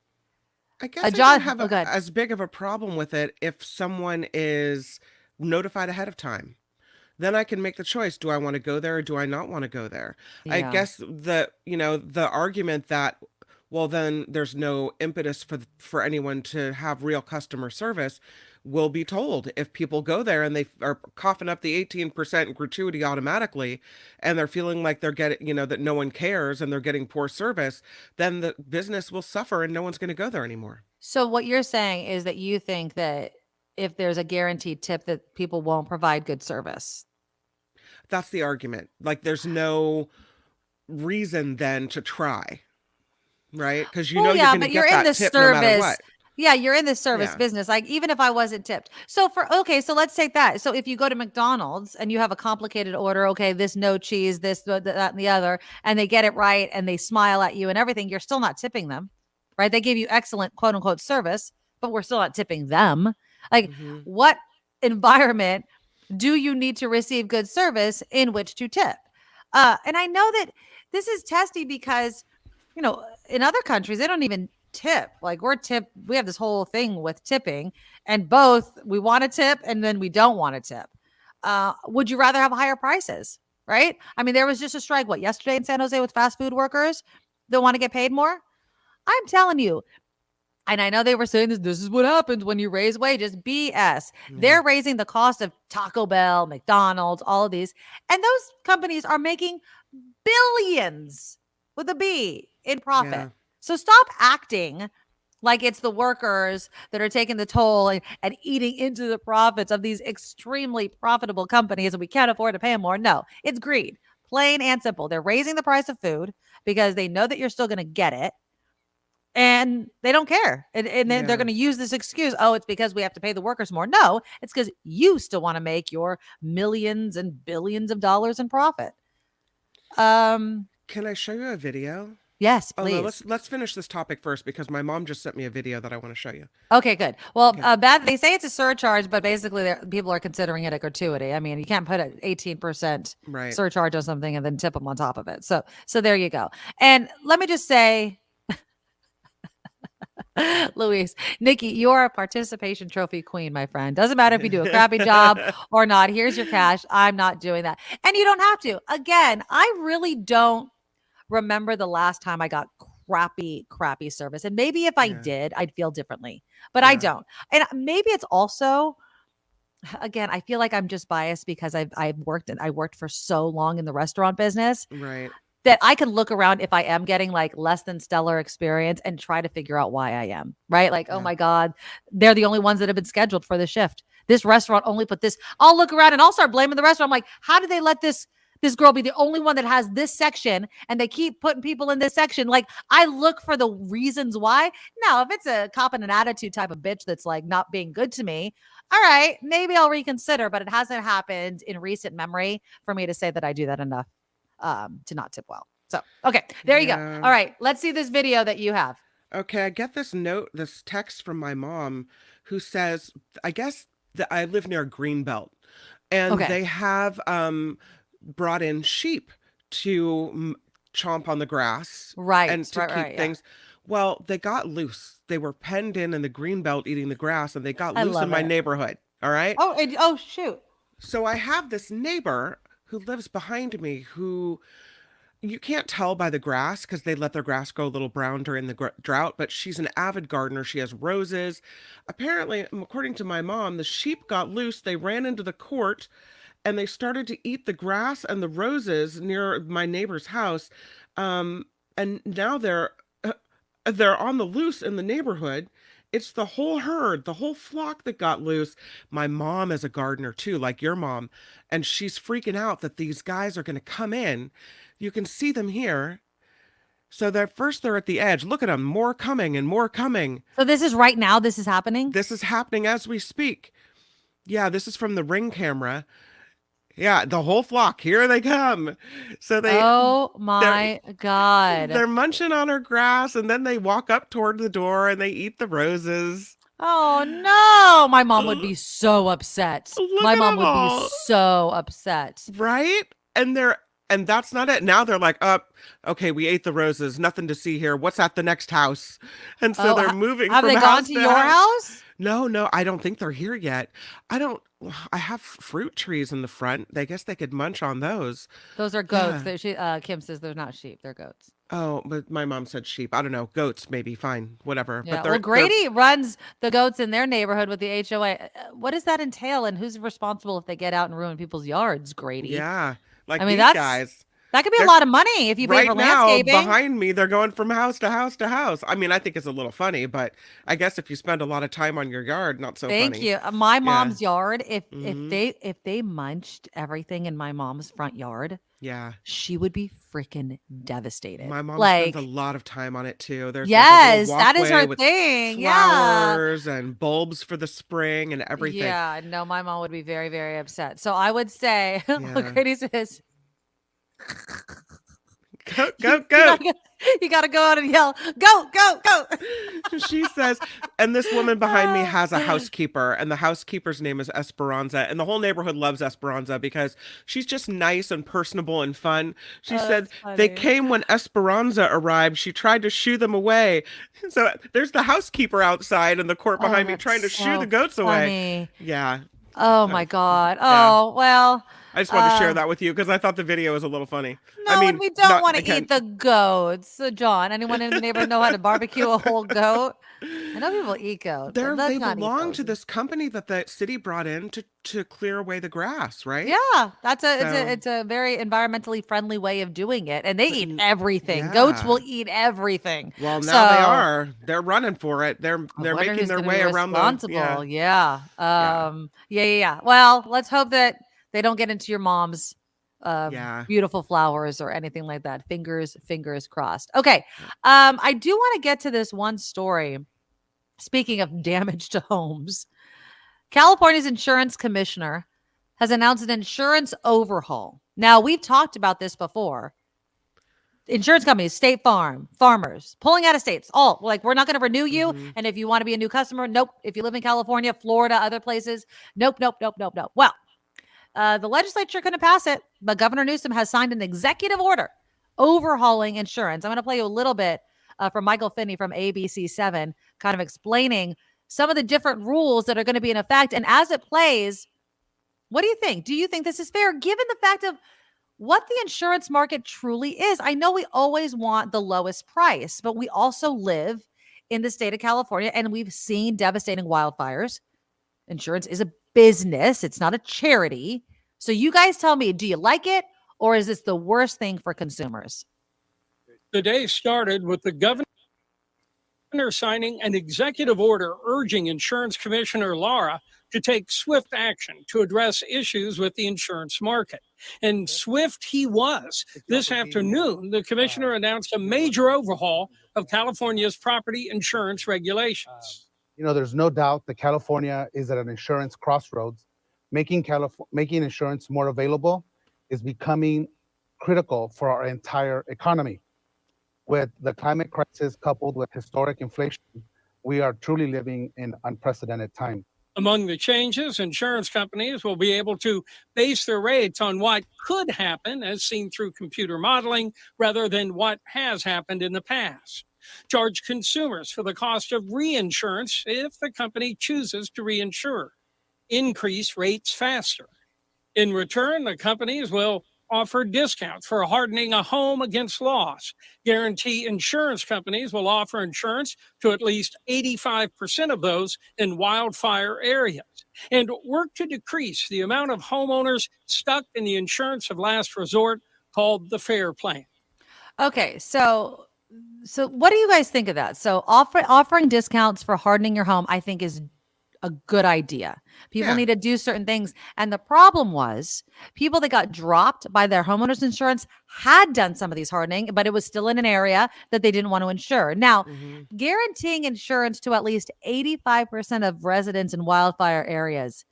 I guess I don't have as big of a problem with it if someone is notified ahead of time. Then I can make the choice. Do I want to go there or do I not want to go there? Yeah. I guess the argument that, well, then there's no impetus for anyone to have real customer service will be told. If people go there and they are coughing up the 18% gratuity automatically and they're feeling like they're getting, that no one cares and they're getting poor service, then the business will suffer and no one's going to go there anymore. So what you're saying is that you think that if there's a guaranteed tip that people won't provide good service. That's the argument. Like there's no reason then to try, right? Because you're going to get that tip no matter what. Yeah, you're in the service business. Like even if I wasn't tipped. So so let's take that. So if you go to McDonald's and you have a complicated order, okay, this no cheese, this, that, and the other, and they get it right and they smile at you and everything, you're still not tipping them, right? They gave you excellent quote unquote service, but we're still not tipping them. Like what environment do you need to receive good service in which to tip? And I know that this is testy because, in other countries, they don't even tip. Like we have this whole thing with tipping and both we want to tip and then we don't want to tip. Would you rather have higher prices? Right? I mean, there was just a strike, yesterday in San Jose with fast food workers that want to get paid more. I'm telling you, and I know they were saying this is what happens when you raise wages. BS. They're raising the cost of Taco Bell, McDonald's, all of these. And those companies are making billions with a B in profit. Yeah. So stop acting like it's the workers that are taking the toll and eating into the profits of these extremely profitable companies and we can't afford to pay them more. No, it's greed. Plain and simple. They're raising the price of food because they know that you're still going to get it. And they don't care. And then they're going to use this excuse. Oh, it's because we have to pay the workers more. No, it's because you still want to make your millions and billions of dollars in profit. Can I show you a video? Yes, please. Oh, no, let's finish this topic first because my mom just sent me a video that I want to show you. Okay, good. Well, they say it's a surcharge, but basically people are considering it a gratuity. I mean, you can't put an 18% surcharge on something and then tip them on top of it. So there you go. And let me just say, Luis, Nikki, you're a participation trophy queen, my friend. Doesn't matter if you do a crappy job or not. Here's your cash. I'm not doing that. And you don't have to. Again, I really don't remember the last time I got crappy service. And maybe if I did, I'd feel differently, but I don't. And maybe it's also, again, I feel like I'm just biased because I worked for so long in the restaurant business. Right. That I can look around if I am getting like less than stellar experience and try to figure out why I am, right? Like, oh my God, they're the only ones that have been scheduled for the shift. This restaurant only put this. I'll look around and I'll start blaming the restaurant. I'm like, how did they let this girl be the only one that has this section and they keep putting people in this section? Like, I look for the reasons why. Now, if it's a cop and an attitude type of bitch that's like not being good to me, all right, maybe I'll reconsider, but it hasn't happened in recent memory for me to say that I do that enough to not tip well. So, okay, there you go. All right, let's see this video that you have. Okay, I get this text from my mom who says, I guess that I live near Greenbelt, and they have brought in sheep to chomp on the grass, and to keep things. Well, they got loose. They were penned in the Greenbelt eating the grass, and they got loose in my neighborhood. All right. Oh, shoot. So I have this neighbor who lives behind me who you can't tell by the grass because they let their grass go a little brown during the drought, but she's an avid gardener. She has roses. Apparently, according to my mom, the sheep got loose. They ran into the court and they started to eat the grass and the roses near my neighbor's house. And now they're on the loose in the neighborhood. It's the whole herd, the whole flock that got loose. My mom is a gardener too, like your mom, and she's freaking out that these guys are going to come in. You can see them here. So they're at the edge. Look at them, more coming and more coming. So this is right now, this is happening? This is happening as we speak. Yeah, this is from the Ring camera. Yeah, the whole flock, here they come. So oh my God. They're munching on her grass, and then they walk up toward the door and they eat the roses. Oh no, my mom would be so upset. My mom would be so upset. Right? And that's not it. Now they're like, okay, we ate the roses. Nothing to see here. What's at the next house? And so they're moving. Have they gone to your house? No, I don't think they're here yet. I have fruit trees in the front. I guess they could munch on those. Those are goats. Yeah. Kim says they're not sheep. They're goats. Oh, but my mom said sheep. I don't know. Goats, maybe. Fine. Whatever. Yeah. But Grady runs the goats in their neighborhood with the HOA. What does that entail? And who's responsible if they get out and ruin people's yards, Grady? Yeah. Like these guys. That could be a lot of money if you pay for landscaping. Right now, behind me, they're going from house to house to house. I mean, I think it's a little funny, but I guess if you spend a lot of time on your yard, not so funny. Thank you. My mom's yard, if they munched everything in my mom's front yard, she would be freaking devastated. My mom spends a lot of time on it too. There's that is her thing. Flowers and bulbs for the spring and everything. Yeah, no, my mom would be very, very upset. So I would say, Grady says, go. You gotta go out and yell, go. She says, and this woman behind me has a housekeeper, and the housekeeper's name is Esperanza, and the whole neighborhood loves Esperanza because she's just nice and personable and fun. She said they came when Esperanza arrived. She tried to shoo them away. So there's the housekeeper outside in the court behind me trying to shoo the goats away. Yeah. Oh my God. Oh, well. I just wanted to share that with you because I thought the video was a little funny. No, and we don't want to eat the goats. So, John, anyone in the neighborhood know how to barbecue a whole goat? I know people eat goats. They belong to this company that the city brought in to clear away the grass, right? Yeah, it's a very environmentally friendly way of doing it, and they eat everything. Yeah. Goats will eat everything. Well, now they're running for it. They're making their way around the yeah. Well, let's hope that they don't get into your mom's beautiful flowers or anything like that. Fingers crossed. Okay. I do want to get to this one story. Speaking of damage to homes, California's insurance commissioner has announced an insurance overhaul. Now, we've talked about this before. Insurance companies, State Farm, farmers, pulling out of states, all like, we're not going to renew you. Mm-hmm. And if you want to be a new customer, nope. If you live in California, Florida, other places, nope. Well, the legislature couldn't pass it, but Governor Newsom has signed an executive order overhauling insurance. I'm going to play you a little bit from Michael Finney from ABC7, kind of explaining some of the different rules that are going to be in effect. And as it plays, what do you think? Do you think this is fair, given the fact of what the insurance market truly is? I know we always want the lowest price, but we also live in the state of California, and we've seen devastating wildfires. Insurance is a business. It's not a charity. So you guys tell me, do you like it, or is this the worst thing for consumers? The day started with the governor. governor signing an executive order urging Insurance Commissioner Lara to take swift action to address issues with the insurance market. And swift he was. This afternoon, the commissioner announced a major overhaul of California's property insurance regulations. There's no doubt that California is at an insurance crossroads. Making insurance more available is becoming critical for our entire economy. With the climate crisis coupled with historic inflation, we are truly living in unprecedented times. Among the changes, insurance companies will be able to base their rates on what could happen as seen through computer modeling rather than what has happened in the past. Charge consumers for the cost of reinsurance if the company chooses to reinsure. Increase rates faster. In return, the companies will offer discounts for hardening a home against loss. Guarantee insurance companies will offer insurance to at least 85% of those in wildfire areas and work to decrease the amount of homeowners stuck in the insurance of last resort called the FAIR plan. Okay, so what do you guys think of that? So offering discounts for hardening your home, I think, is a good idea. People need to do certain things. And the problem was people that got dropped by their homeowners insurance had done some of these hardening, but it was still in an area that they didn't want to insure. Now, guaranteeing insurance to at least 85% of residents in wildfire areas,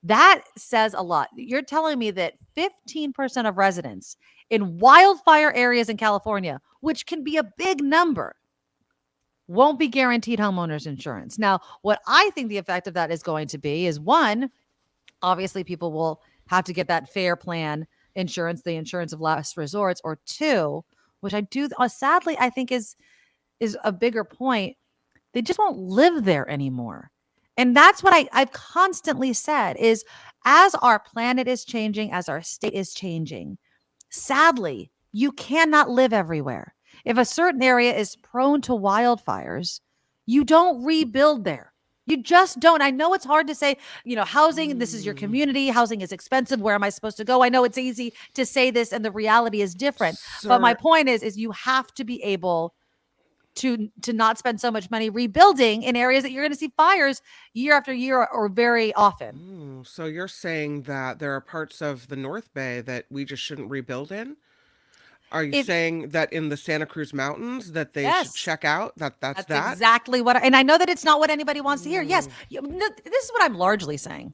that says a lot. You're telling me that 15% of residents in wildfire areas in California, which can be a big number, won't be guaranteed homeowners insurance. Now, what I think the effect of that is going to be is, one, obviously people will have to get that FAIR plan insurance, the insurance of last resorts, or two, which I do sadly I think is a bigger point, they just won't live there anymore. And that's what I've constantly said is, as our planet is changing, as our state is changing, sadly, you cannot live everywhere. If a certain area is prone to wildfires, you don't rebuild there. You just don't. I know it's hard to say, housing, this is your community. Housing is expensive. Where am I supposed to go? I know it's easy to say this and the reality is different. But my point is you have to be able to not spend so much money rebuilding in areas that you're going to see fires year after year or very often. So you're saying that there are parts of the North Bay that we just shouldn't rebuild in? Are you saying that in the Santa Cruz Mountains that they should check out? That's exactly what, and I know that it's not what anybody wants to hear. Yes. This is what I'm largely saying.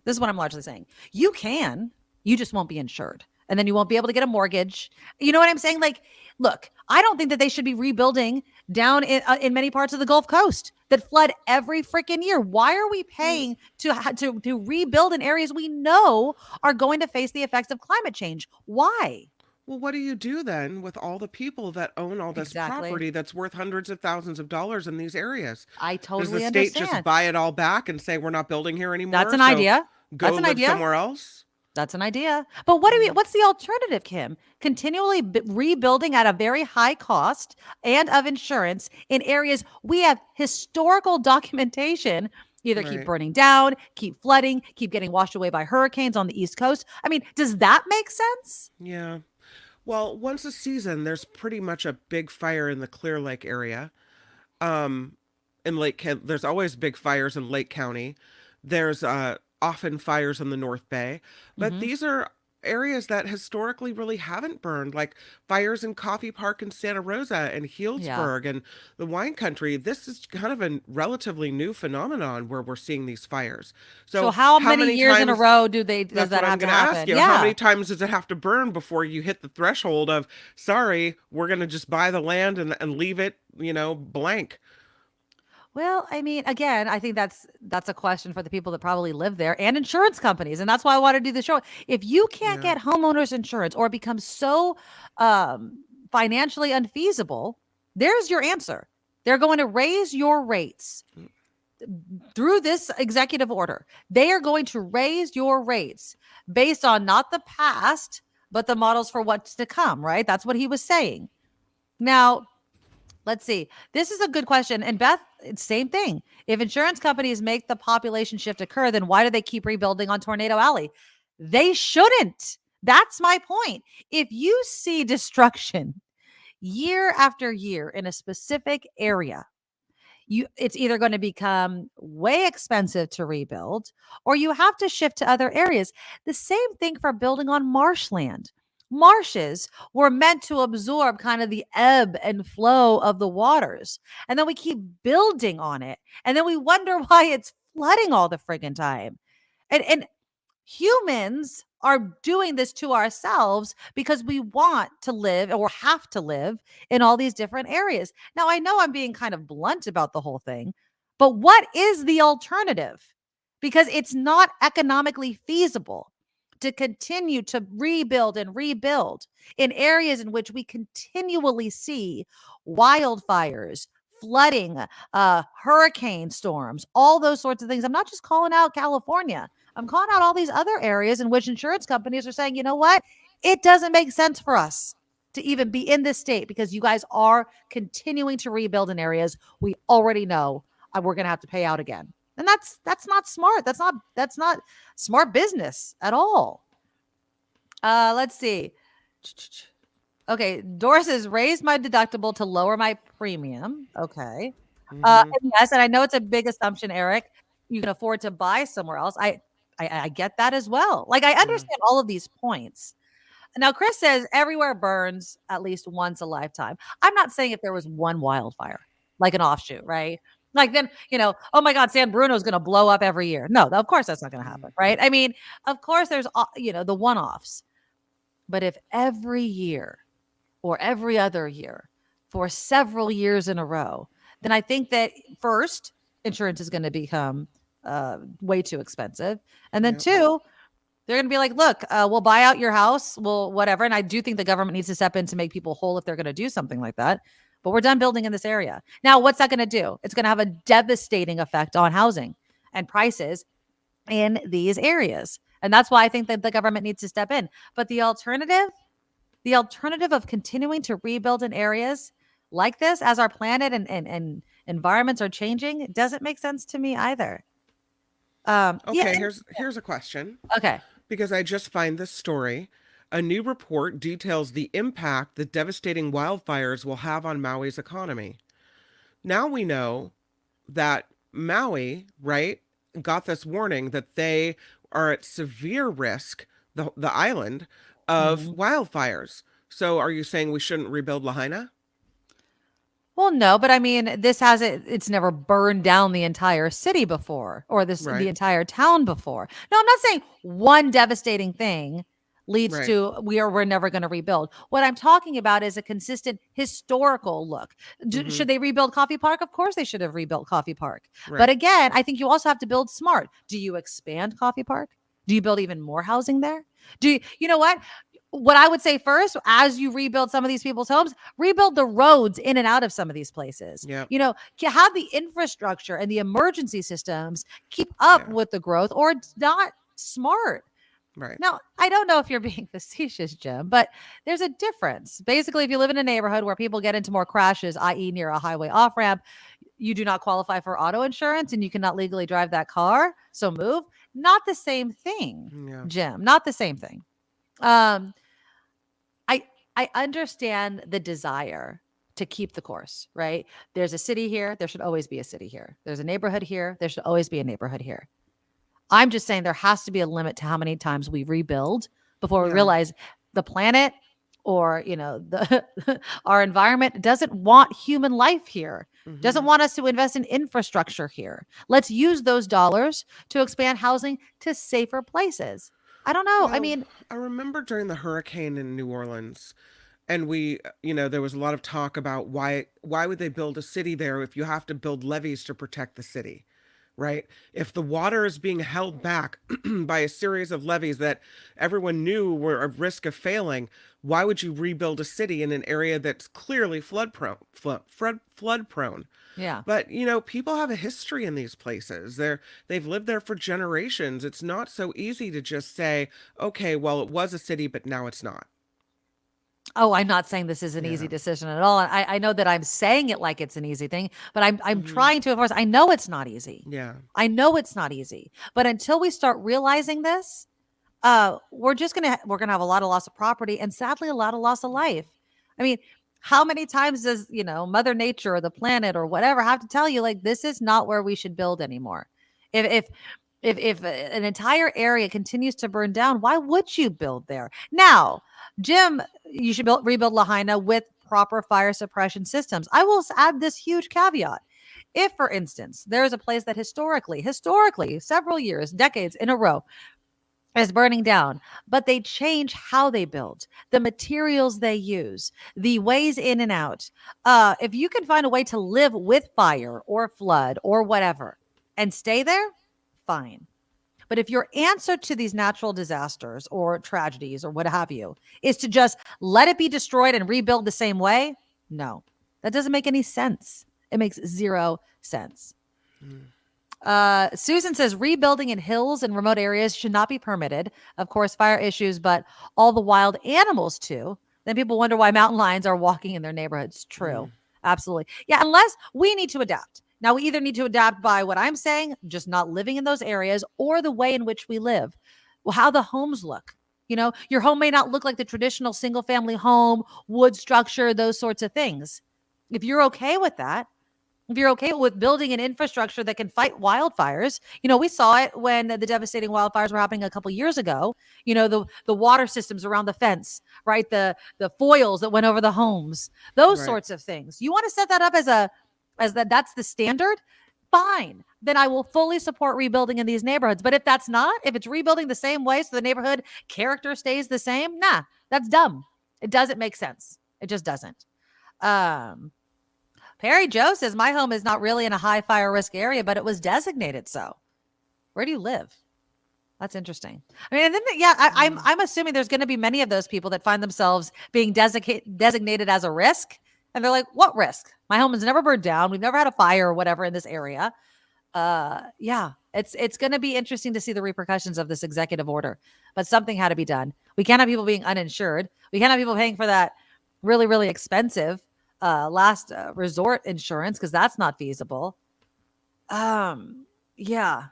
You can, you just won't be insured. And then you won't be able to get a mortgage. You know what I'm saying? Like, look, I don't think that they should be rebuilding down in many parts of the Gulf Coast that flood every freaking year. Why are we paying to rebuild in areas we know are going to face the effects of climate change? Why? Well, what do you do then with all the people that own all this property that's worth hundreds of thousands of dollars in these areas? I totally understand. Does the state just buy it all back and say, we're not building here anymore? That's an idea. Go live somewhere else? That's an idea. But what's the alternative, Kim? Continually rebuilding at a very high cost and of insurance in areas we have historical documentation either keep burning down, keep flooding, keep getting washed away by hurricanes on the East Coast. I mean, does that make sense? Yeah. Well, once a season, there's pretty much a big fire in the Clear Lake area. In there's always big fires in Lake County. There's often fires in the North Bay. But these are areas that historically really haven't burned, like fires in Coffee Park in Santa Rosa and Healdsburg and the wine country. This is kind of a relatively new phenomenon where we're seeing these fires. So how many years in a row does that have to happen? I'm going to ask you. How many times does it have to burn before you hit the threshold of, sorry, we're going to just buy the land and leave it, blank? Well, I mean, again, I think that's a question for the people that probably live there and insurance companies. And that's why I want to do the show. If you can't get homeowners insurance or it becomes so financially unfeasible, there's your answer. They're going to raise your rates through this executive order. They are going to raise your rates based on not the past, but the models for what's to come, right? That's what he was saying. Now, let's see. This is a good question. And Beth, same thing. If insurance companies make the population shift occur, then why do they keep rebuilding on Tornado Alley? They shouldn't. That's my point. If you see destruction year after year in a specific area, it's either going to become way expensive to rebuild, or you have to shift to other areas. The same thing for building on marshland. Marshes were meant to absorb kind of the ebb and flow of the waters. And then we keep building on it. And then we wonder why it's flooding all the friggin' time. And humans are doing this to ourselves because we want to live or have to live in all these different areas. Now, I know I'm being kind of blunt about the whole thing, but what is the alternative? Because it's not economically feasible to continue to rebuild and rebuild in areas in which we continually see wildfires, flooding, hurricane storms, all those sorts of things. I'm not just calling out California. I'm calling out all these other areas in which insurance companies are saying, you know what? It doesn't make sense for us to even be in this state because you guys are continuing to rebuild in areas we already know we're going to have to pay out again. And that's not smart. That's not smart business at all. Let's see. Okay, Doris has raised my deductible to lower my premium. Okay. And yes, and I know it's a big assumption, Eric. You can afford to buy somewhere else. I get that as well. Like, I understand all of these points. Now, Chris says everywhere burns at least once a lifetime. I'm not saying if there was one wildfire, like an offshoot, right? Like then, oh my God, San Bruno is going to blow up every year. No, of course that's not going to happen, right? I mean, of course there's, the one-offs. But if every year or every other year for several years in a row, then I think that first, insurance is going to become way too expensive. And then two, they're going to be like, look, we'll buy out your house. We'll whatever. And I do think the government needs to step in to make people whole if they're going to do something like that. But we're done building in this area. Now, what's that going to do? It's going to have a devastating effect on housing and prices in these areas. And that's why I think that the government needs to step in. But the alternative of continuing to rebuild in areas like this as our planet and environments are changing, it doesn't make sense to me either. Here's a question. Okay. Because I just find this story. A new report details the impact that devastating wildfires will have on Maui's economy. Now we know that Maui, right, got this warning that they are at severe risk, the island, of wildfires. So are you saying we shouldn't rebuild Lahaina? Well, no, but I mean, it's never burned down the entire city before or the entire town before. No, I'm not saying one devastating thing leads to we're never going to rebuild. What I'm talking about is a consistent historical look. Should they rebuild Coffee Park? Of course they should have rebuilt Coffee Park. Right. But again, I think you also have to build smart. Do you expand Coffee Park? Do you build even more housing there? You know what? What I would say first, as you rebuild some of these people's homes, rebuild the roads in and out of some of these places. Yeah. Have the infrastructure and the emergency systems keep up with the growth, or it's not smart. Right. Now, I don't know if you're being facetious, Jim, but there's a difference. Basically, if you live in a neighborhood where people get into more crashes, i.e. near a highway off-ramp, you do not qualify for auto insurance and you cannot legally drive that car. So move. Not the same thing, Jim. Not the same thing. I understand the desire to keep the course, right? There's a city here. There should always be a city here. There's a neighborhood here. There should always be a neighborhood here. I'm just saying there has to be a limit to how many times we rebuild before we realize the planet or, our environment doesn't want human life here, doesn't want us to invest in infrastructure here. Let's use those dollars to expand housing to safer places. I don't know. Well, I remember during the hurricane in New Orleans, and there was a lot of talk about why would they build a city there if you have to build levees to protect the city, right? If the water is being held back by a series of levees that everyone knew were at risk of failing, why would you rebuild a city in an area that's clearly flood prone? Yeah. But, people have a history in these places. They've lived there for generations. It's not so easy to just say, okay, well, it was a city, but now it's not. Oh, I'm not saying this is an easy decision at all. And I know that I'm saying it like it's an easy thing, but I'm trying to, of course, I know it's not easy. Yeah. I know it's not easy. But until we start realizing this, we're going to have a lot of loss of property and sadly a lot of loss of life. I mean, How many times does, Mother Nature or the planet or whatever have to tell you, like, this is not where we should build anymore? If an entire area continues to burn down, why would you build there? Now, Jim, you should rebuild Lahaina with proper fire suppression systems. I will add this huge caveat. If, for instance, there is a place that historically, several years, decades in a row, is burning down, but they change how they build, the materials they use, the ways in and out. If you can find a way to live with fire or flood or whatever and stay there, fine. But if your answer to these natural disasters or tragedies or what have you is to just let it be destroyed and rebuild the same way, no, that doesn't make any sense. It makes zero sense. Susan says rebuilding in hills and remote areas should not be permitted. Of course, fire issues, but all the wild animals too. Then people wonder why mountain lions are walking in their neighborhoods. True. Absolutely. Yeah. Unless we need to adapt. Now, we either need to adapt by what I'm saying, just not living in those areas, or the way in which we live. Well, how the homes look. Your home may not look like the traditional single family home, wood structure, those sorts of things. If you're okay with that, if you're okay with building an infrastructure that can fight wildfires, we saw it when the devastating wildfires were happening a couple years ago. The water systems around the fence, right? The foils that went over the homes, those sorts of things. You want to set that up as that's the standard, fine. Then I will fully support rebuilding in these neighborhoods. But if that's not, if it's rebuilding the same way so the neighborhood character stays the same, nah, that's dumb. It doesn't make sense. It just doesn't. Perry Joe says, my home is not really in a high fire risk area, but it was designated so. Where do you live? That's interesting. I mean, and then, I'm assuming there's going to be many of those people that find themselves being designated as a risk. And they're like, what risk? My home has never burned down. We've never had a fire or whatever in this area. It's going to be interesting to see the repercussions of this executive order. But something had to be done. We can't have people being uninsured. We can't have people paying for that really, really expensive last resort insurance, because that's not feasible. I'm just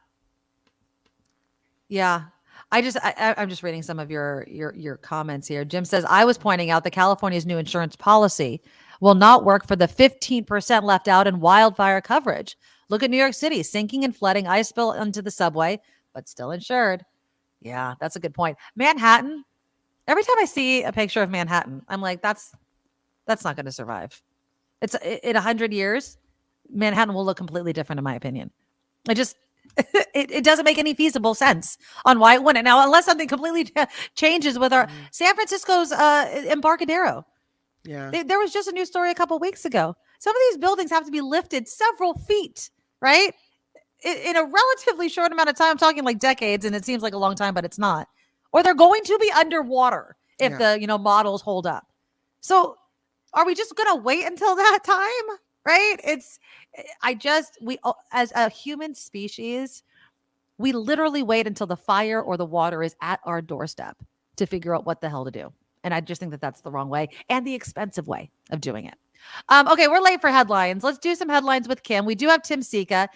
reading some of your comments here. Jim says, I was pointing out that California's new insurance policy will not work for the 15% left out in wildfire coverage. Look at New York City, sinking and flooding, ice spill into the subway, but still insured. Yeah, that's a good point. Manhattan, every time I see a picture of Manhattan, I'm like, that's not going to survive. It's in 100 years, Manhattan will look completely different, in my opinion. It doesn't make any feasible sense on why it wouldn't. Now, unless something completely changes with our San Francisco's Embarcadero. Yeah. There was just a news story a couple of weeks ago. Some of these buildings have to be lifted several feet, right? In a relatively short amount of time. I'm talking like decades, and it seems like a long time, but it's not. Or they're going to be underwater if the models hold up. So are we just going to wait until that time? Right? We as a human species, we literally wait until the fire or the water is at our doorstep to figure out what the hell to do. And I just think that that's the wrong way and the expensive way of doing it. Okay, we're late for headlines. Let's do some headlines with Kim. We do have Tim Sika.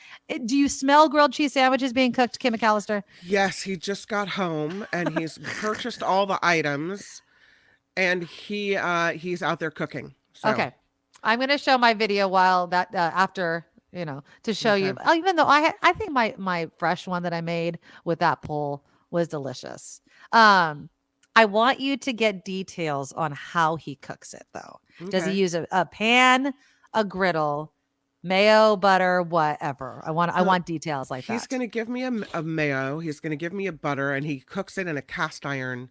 Do you smell grilled cheese sandwiches being cooked, Kim McAllister? Yes, he just got home and he's purchased all the items, and he's out there cooking. So. Okay. I'm going to show my video while that after, to show you, even though I think my fresh one that I made with that pull was delicious. I want you to get details on how he cooks it, though. Okay. Does he use a pan, a griddle, mayo, butter, whatever? I want details like that. He's going to give me a mayo. He's going to give me a butter, and he cooks it in a cast iron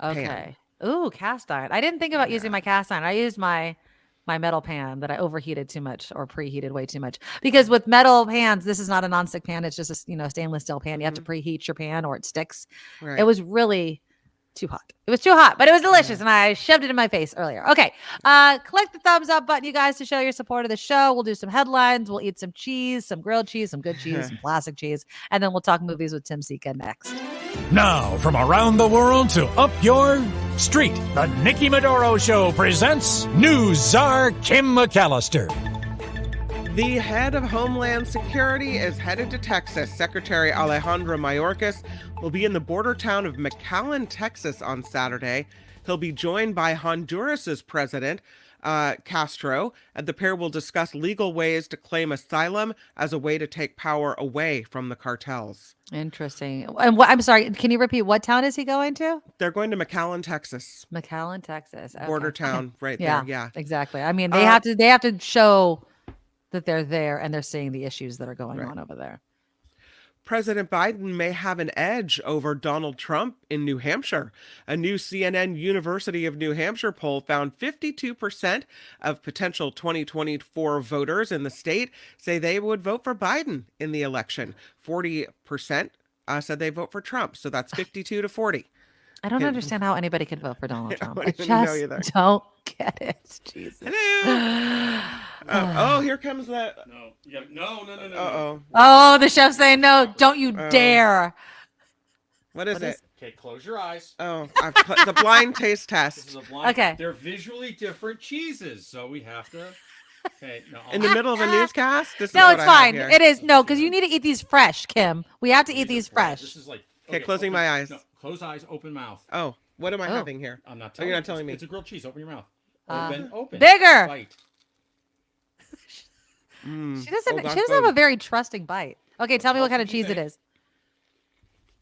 pan. Ooh, cast iron. I didn't think about using my cast iron. I used my metal pan that I overheated too much or preheated way too much. Because with metal pans, this is not a nonstick pan. It's just a stainless steel pan. You have to preheat your pan or it sticks. Right. It was really too hot. It was too hot, but it was delicious, and I shoved it in my face earlier. Okay, click the thumbs up button, you guys, to show your support of the show. We'll do some headlines. We'll eat some cheese, some grilled cheese, some good cheese, some classic cheese, and then we'll talk movies with Tim Sika next. Now, from around the world to up your street, the Nikki Medoro Show presents News Czar Kim McAllister. The head of Homeland Security is headed to Texas. Secretary Alejandro Mayorkas will be in the border town of McAllen, Texas on Saturday. He'll be joined by Honduras's president, Castro, and the pair will discuss legal ways to claim asylum as a way to take power away from the cartels. Interesting. And what, I'm sorry, can you repeat what town is he going to? They're going to McAllen, Texas. McAllen, Texas. Okay. Border town right Yeah, there. Yeah. exactly. I mean, they have to show that they're there and they're seeing the issues that are going on over there. President Biden may have an edge over Donald Trump in New Hampshire. A new CNN University of New Hampshire poll found 52% of potential 2024 voters in the state say they would vote for Biden in the election. 40% said they vote for Trump. So that's 52 to 40. I don't understand how anybody can vote for Donald Trump. I don't know either. just don't get it. Jesus. Hello. Here comes that. No. No. Uh-oh. Oh, the chef's saying no. Don't you dare. What is it? Okay, close your eyes. Oh, I've put the blind taste This test. is a blind. Okay. They're visually different cheeses, so we have to. Okay. No. In the middle of a newscast? This is No, what it's I have fine. here. It is. No, because you need to eat these fresh, Kim. We have to eat these fresh. This is like. Okay, closing my eyes. No, close eyes, open mouth. Oh, what am I having here? I'm not Oh, telling you're you. not telling me. It's a grilled cheese. Open your mouth. Open. Bigger. Bite. She doesn't. that's She doesn't have good. a very trusting bite. Okay, tell me what kind of cheese it is.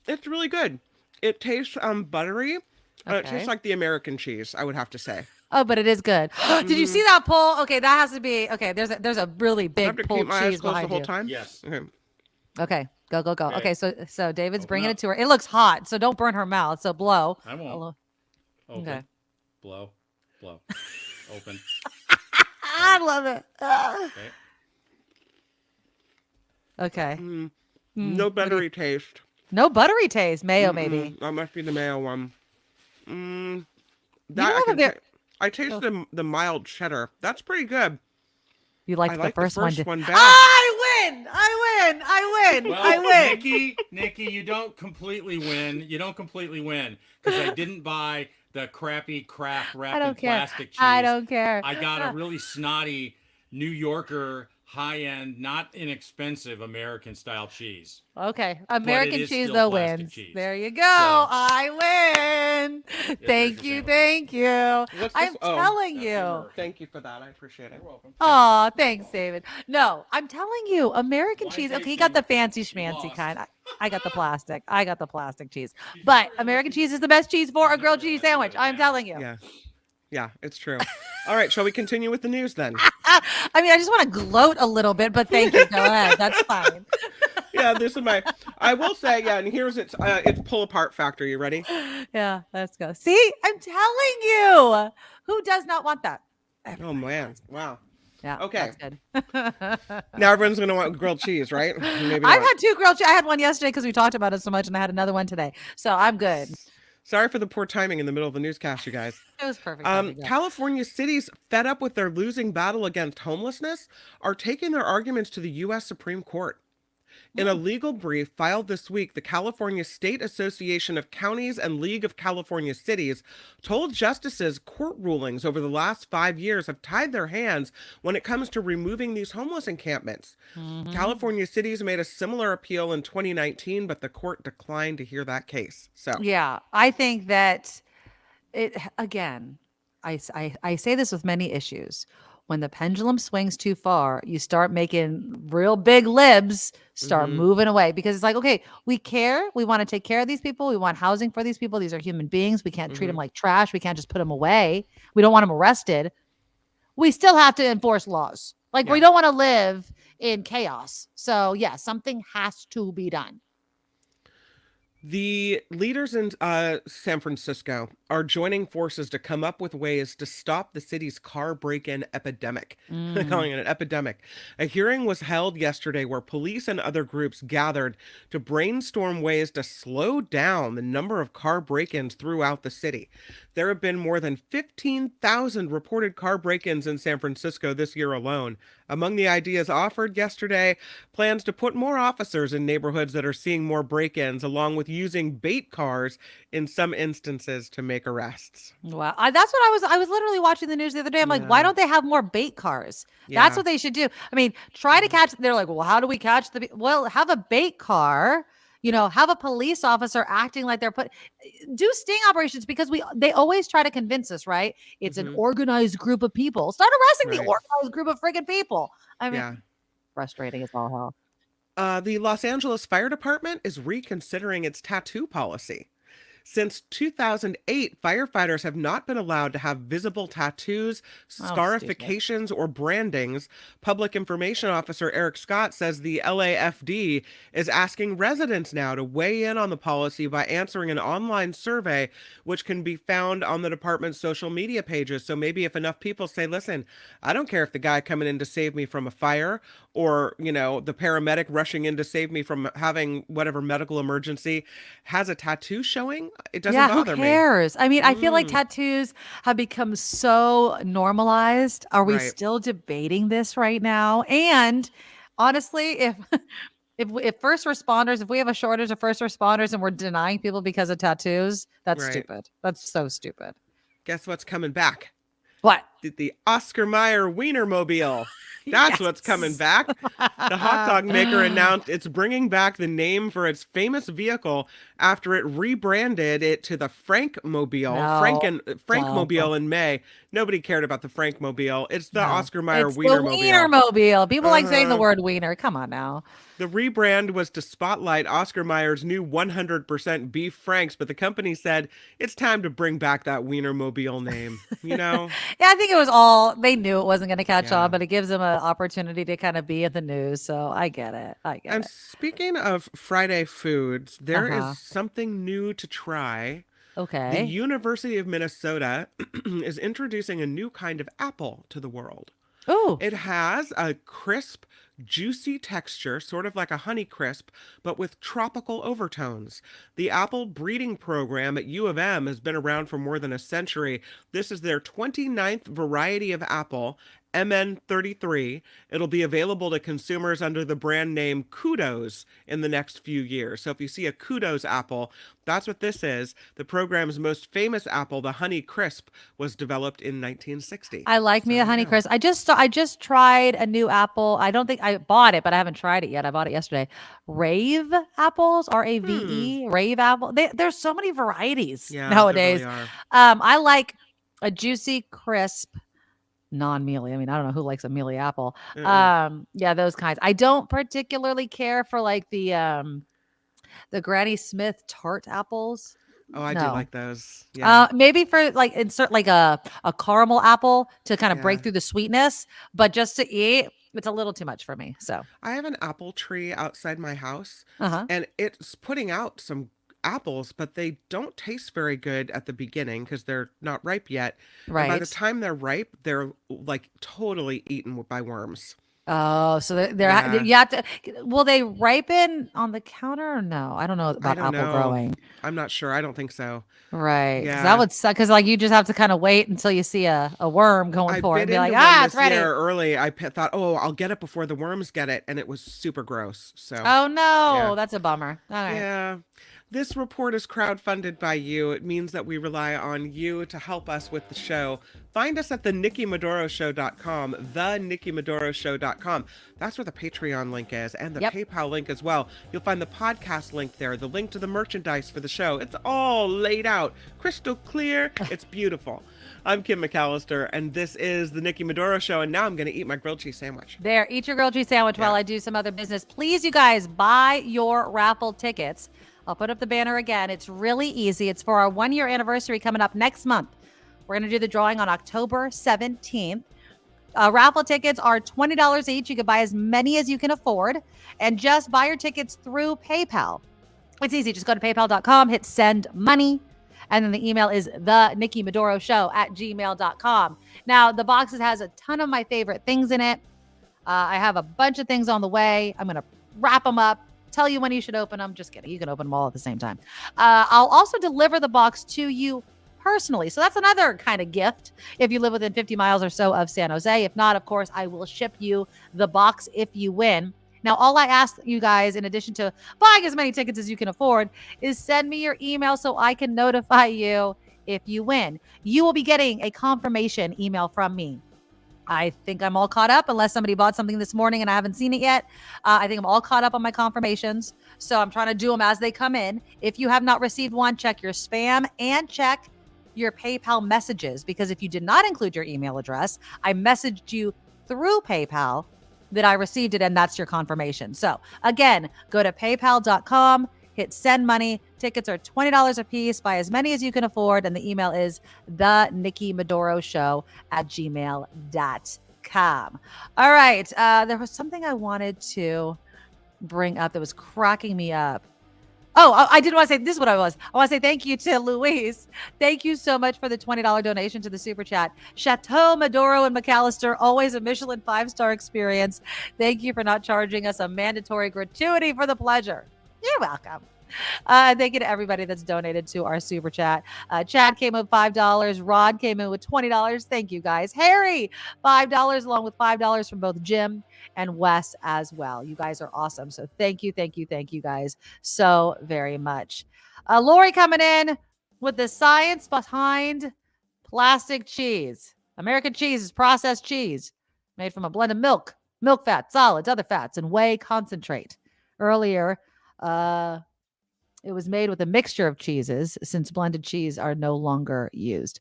It's really good. It tastes buttery. It Okay. tastes like the American cheese, I would have to say. Oh, but it is good. Did you see that poll? Okay, that has to be. Okay, there's a really I have big to pulled keep my eyes cheese closed the behind whole you. time? Yes. Okay. Okay, go. Okay. Okay, so David's Open bringing up. it to her. It looks hot, so don't burn her mouth. So blow. I won't. Open. Okay. Blow. Open. I love it. Okay. Okay. No buttery taste. No buttery taste. Mayo, maybe. That must be the mayo one. don't That have a bit- I taste the mild cheddar. That's pretty good. You liked I the like first one. one best. I win. Well, Nikki, you don't completely win. Because I didn't buy the crappy craft wrapped I in don't care. plastic cheese. I don't care. I got a really snotty New Yorker, high-end, not inexpensive American style cheese. Okay. American is cheese, still though, plastic wins. cheese. There you go. So- I win. Thank you. sandwich. What's I'm this? Oh, telling that's you. your- Thank you for that. I appreciate it. You're welcome. Oh, thanks, David. No, I'm telling you, American Blind cheese. Okay, you got the fancy tasting, you schmancy lost. kind. I got the plastic. I got the plastic cheese. But American cheese is the best cheese for a grilled cheese sandwich. I'm telling you. Yeah, it's true. All right, shall we continue with the news then? I mean, I just want to gloat a little bit, but thank you. Go ahead. That's fine. Yeah, this is my. I will say, yeah, and here's its pull apart factor. You ready? Yeah, let's go. See, I'm telling you. Who does not want that? Oh man, wow. Yeah. Okay. That's good. Now everyone's gonna want grilled cheese, right? Maybe I've not. had two grilled cheese. I had one yesterday because we talked about it so much, and I had another one today. So I'm good. Sorry for the poor timing in the middle of the newscast, you guys. It was perfect. timing, yeah. California cities, fed up with their losing battle against homelessness, are taking their arguments to the U.S. Supreme Court. In a legal brief filed this week, the California State Association of Counties and League of California Cities told justices court rulings over the last 5 years have tied their hands when it comes to removing these homeless encampments. California cities made a similar appeal in 2019, but the court declined to hear that case. So Yeah, I think that it again. I say this with many issues. When the pendulum swings too far, you start making real big libs start moving away because it's like, okay, we care. We want to take care of these people. We want housing for these people. These are human beings. We can't treat them like trash. We can't just put them away. We don't want them arrested. We still have to enforce laws. Like we don't want to live in chaos. So yeah, something has to be done. the leaders in San Francisco are joining forces to come up with ways to stop the city's car break-in epidemic. They're calling it an epidemic. A hearing was held yesterday where police and other groups gathered to brainstorm ways to slow down the number of car break-ins throughout the city. There have been more than 15,000 reported car break-ins in San Francisco this year alone. Among the ideas offered yesterday, plans to put more officers in neighborhoods that are seeing more break-ins, along with using bait cars in some instances to make arrests. Wow. That's what I was literally watching the news the other day. I'm like, why don't they have more bait cars? That's what they should do. I mean, try to catch, they're like, well, how do we catch well, have a bait car, have a police officer acting like do sting operations, because they always try to convince us, right? It's an organized group of people. Start arresting the organized group of friggin' people. I mean, frustrating as all hell. The Los Angeles Fire Department is reconsidering its tattoo policy. Since 2008, firefighters have not been allowed to have visible tattoos, scarifications, or brandings. Public Information Officer Eric Scott says the LAFD is asking residents now to weigh in on the policy by answering an online survey, which can be found on the department's social media pages. So maybe if enough people say, listen, I don't care if the guy coming in to save me from a fire or, the paramedic rushing in to save me from having whatever medical emergency has a tattoo showing, it doesn't bother who me. cares? I mean, I feel like tattoos have become so normalized. Are we still debating this right now? And honestly, if first responders, if we have a shortage of first responders and we're denying people because of tattoos, that's stupid. That's so stupid. Guess what's coming back? What? The Oscar Mayer Wienermobile. That's what's coming back. The hot dog maker announced it's bringing back the name for its famous vehicle after it rebranded it to the Frankmobile. Frankmobile in May. Nobody cared about the Frankmobile. It's the Oscar Mayer Wienermobile. The Wienermobile. People like saying the word wiener. Come on now. The rebrand was to spotlight Oscar Mayer's new 100% beef Franks, but the company said it's time to bring back that Wienermobile name. Yeah, I think it was they knew it wasn't going to catch on, but it gives them an opportunity to kind of be in the news. So I get it. And speaking of Friday foods, there is something new to try. Okay. The University of Minnesota is introducing a new kind of apple to the world. Oh. It has a crisp, juicy texture, sort of like a Honey Crisp, but with tropical overtones. The apple breeding program at U of M has been around for more than a century. This is their 29th variety of apple, MN33. It'll be available to consumers under the brand name Kudos in the next few years. So if you see a Kudos apple, that's what this is. The program's most famous apple, the Honey Crisp, was developed in 1960. I like me a Honey Crisp. I just tried a new apple. I don't think I bought it, but I haven't tried it yet. I bought it yesterday. Rave apples, Rave, Rave apple. There's so many varieties nowadays. There really I like a juicy, crisp, non-mealy. I mean, I don't know who likes a mealy apple. Those kinds. I don't particularly care for like the Granny Smith tart apples. Oh, I do like those. Yeah. Maybe for like insert like a caramel apple to kind of break through the sweetness, but just to eat, it's a little too much for me. So I have an apple tree outside my house, and it's putting out some apples, but they don't taste very good at the beginning because they're not ripe yet. Right. And by the time they're ripe, they're like totally eaten by worms. Oh, so you have to. Will they ripen on the counter or no? I don't know about apple growing. I'm not sure. I don't think so. Right. Yeah. That would suck because like you just have to kind of wait until you see a worm going for it and be like, it's ready. Early, I thought, I'll get it before the worms get it, and it was super gross. So. Oh no, that's a bummer. All right. Yeah. This report is crowdfunded by you. It means that we rely on you to help us with the show. Find us at the NikkiMedoroShow.com, the NikkiMedoroShow.com. That's where the Patreon link is and the PayPal link as well. You'll find the podcast link there, the link to the merchandise for the show. It's all laid out, crystal clear. It's beautiful. I'm Kim McAllister, and this is the Nikki Medoro Show, and now I'm going to eat my grilled cheese sandwich. There, eat your grilled cheese sandwich while I do some other business. Please, you guys, buy your raffle tickets. I'll put up the banner again. It's really easy. It's for our 1-year anniversary coming up next month. We're going to do the drawing on October 17th. Raffle tickets are $20 each. You can buy as many as you can afford, and just buy your tickets through PayPal. It's easy. Just go to paypal.com, hit send money, and then the email is theNikkiMedoroShow@gmail.com. Now, the boxes has a ton of my favorite things in it. I have a bunch of things on the way. I'm going to wrap them up. Tell you when you should open them. Just kidding. You can open them all at the same time. I'll also deliver the box to you personally. So that's another kind of gift if you live within 50 miles or so of San Jose. If not, of course, I will ship you the box if you win. Now, all I ask you guys, in addition to buying as many tickets as you can afford, is send me your email so I can notify you if you win. You will be getting a confirmation email from me I think I'm all caught up unless somebody bought something this morning and I haven't seen it yet. I think I'm all caught up on my confirmations. So I'm trying to do them as they come in. If you have not received one, check your spam and check your PayPal messages, because if you did not include your email address, I messaged you through PayPal that I received it, and that's your confirmation. So again, go to paypal.com, hit send money. Tickets are $20 a piece. Buy as many as you can afford. And the email is the Nikki Medoro Show at gmail.com. All right. There was something I wanted to bring up that was cracking me up. Oh, I did want to say, this is what I was. I want to say thank you to Luis. Thank you so much for the $20 donation to the Super Chat. Chateau, Medoro, and McAllister, always a Michelin 5-star experience. Thank you for not charging us a mandatory gratuity for the pleasure. You're welcome. Thank you to everybody that's donated to our Super Chat. Chad came in with $5. Rod came in with $20. Thank you, guys. Harry, $5, along with $5 from both Jim and Wes as well. You guys are awesome. So thank you guys so very much. Lori coming in with the science behind plastic cheese. American cheese is processed cheese made from a blend of milk fat, solids, other fats, and whey concentrate. Earlier, it was made with a mixture of cheeses, since blended cheese are no longer used.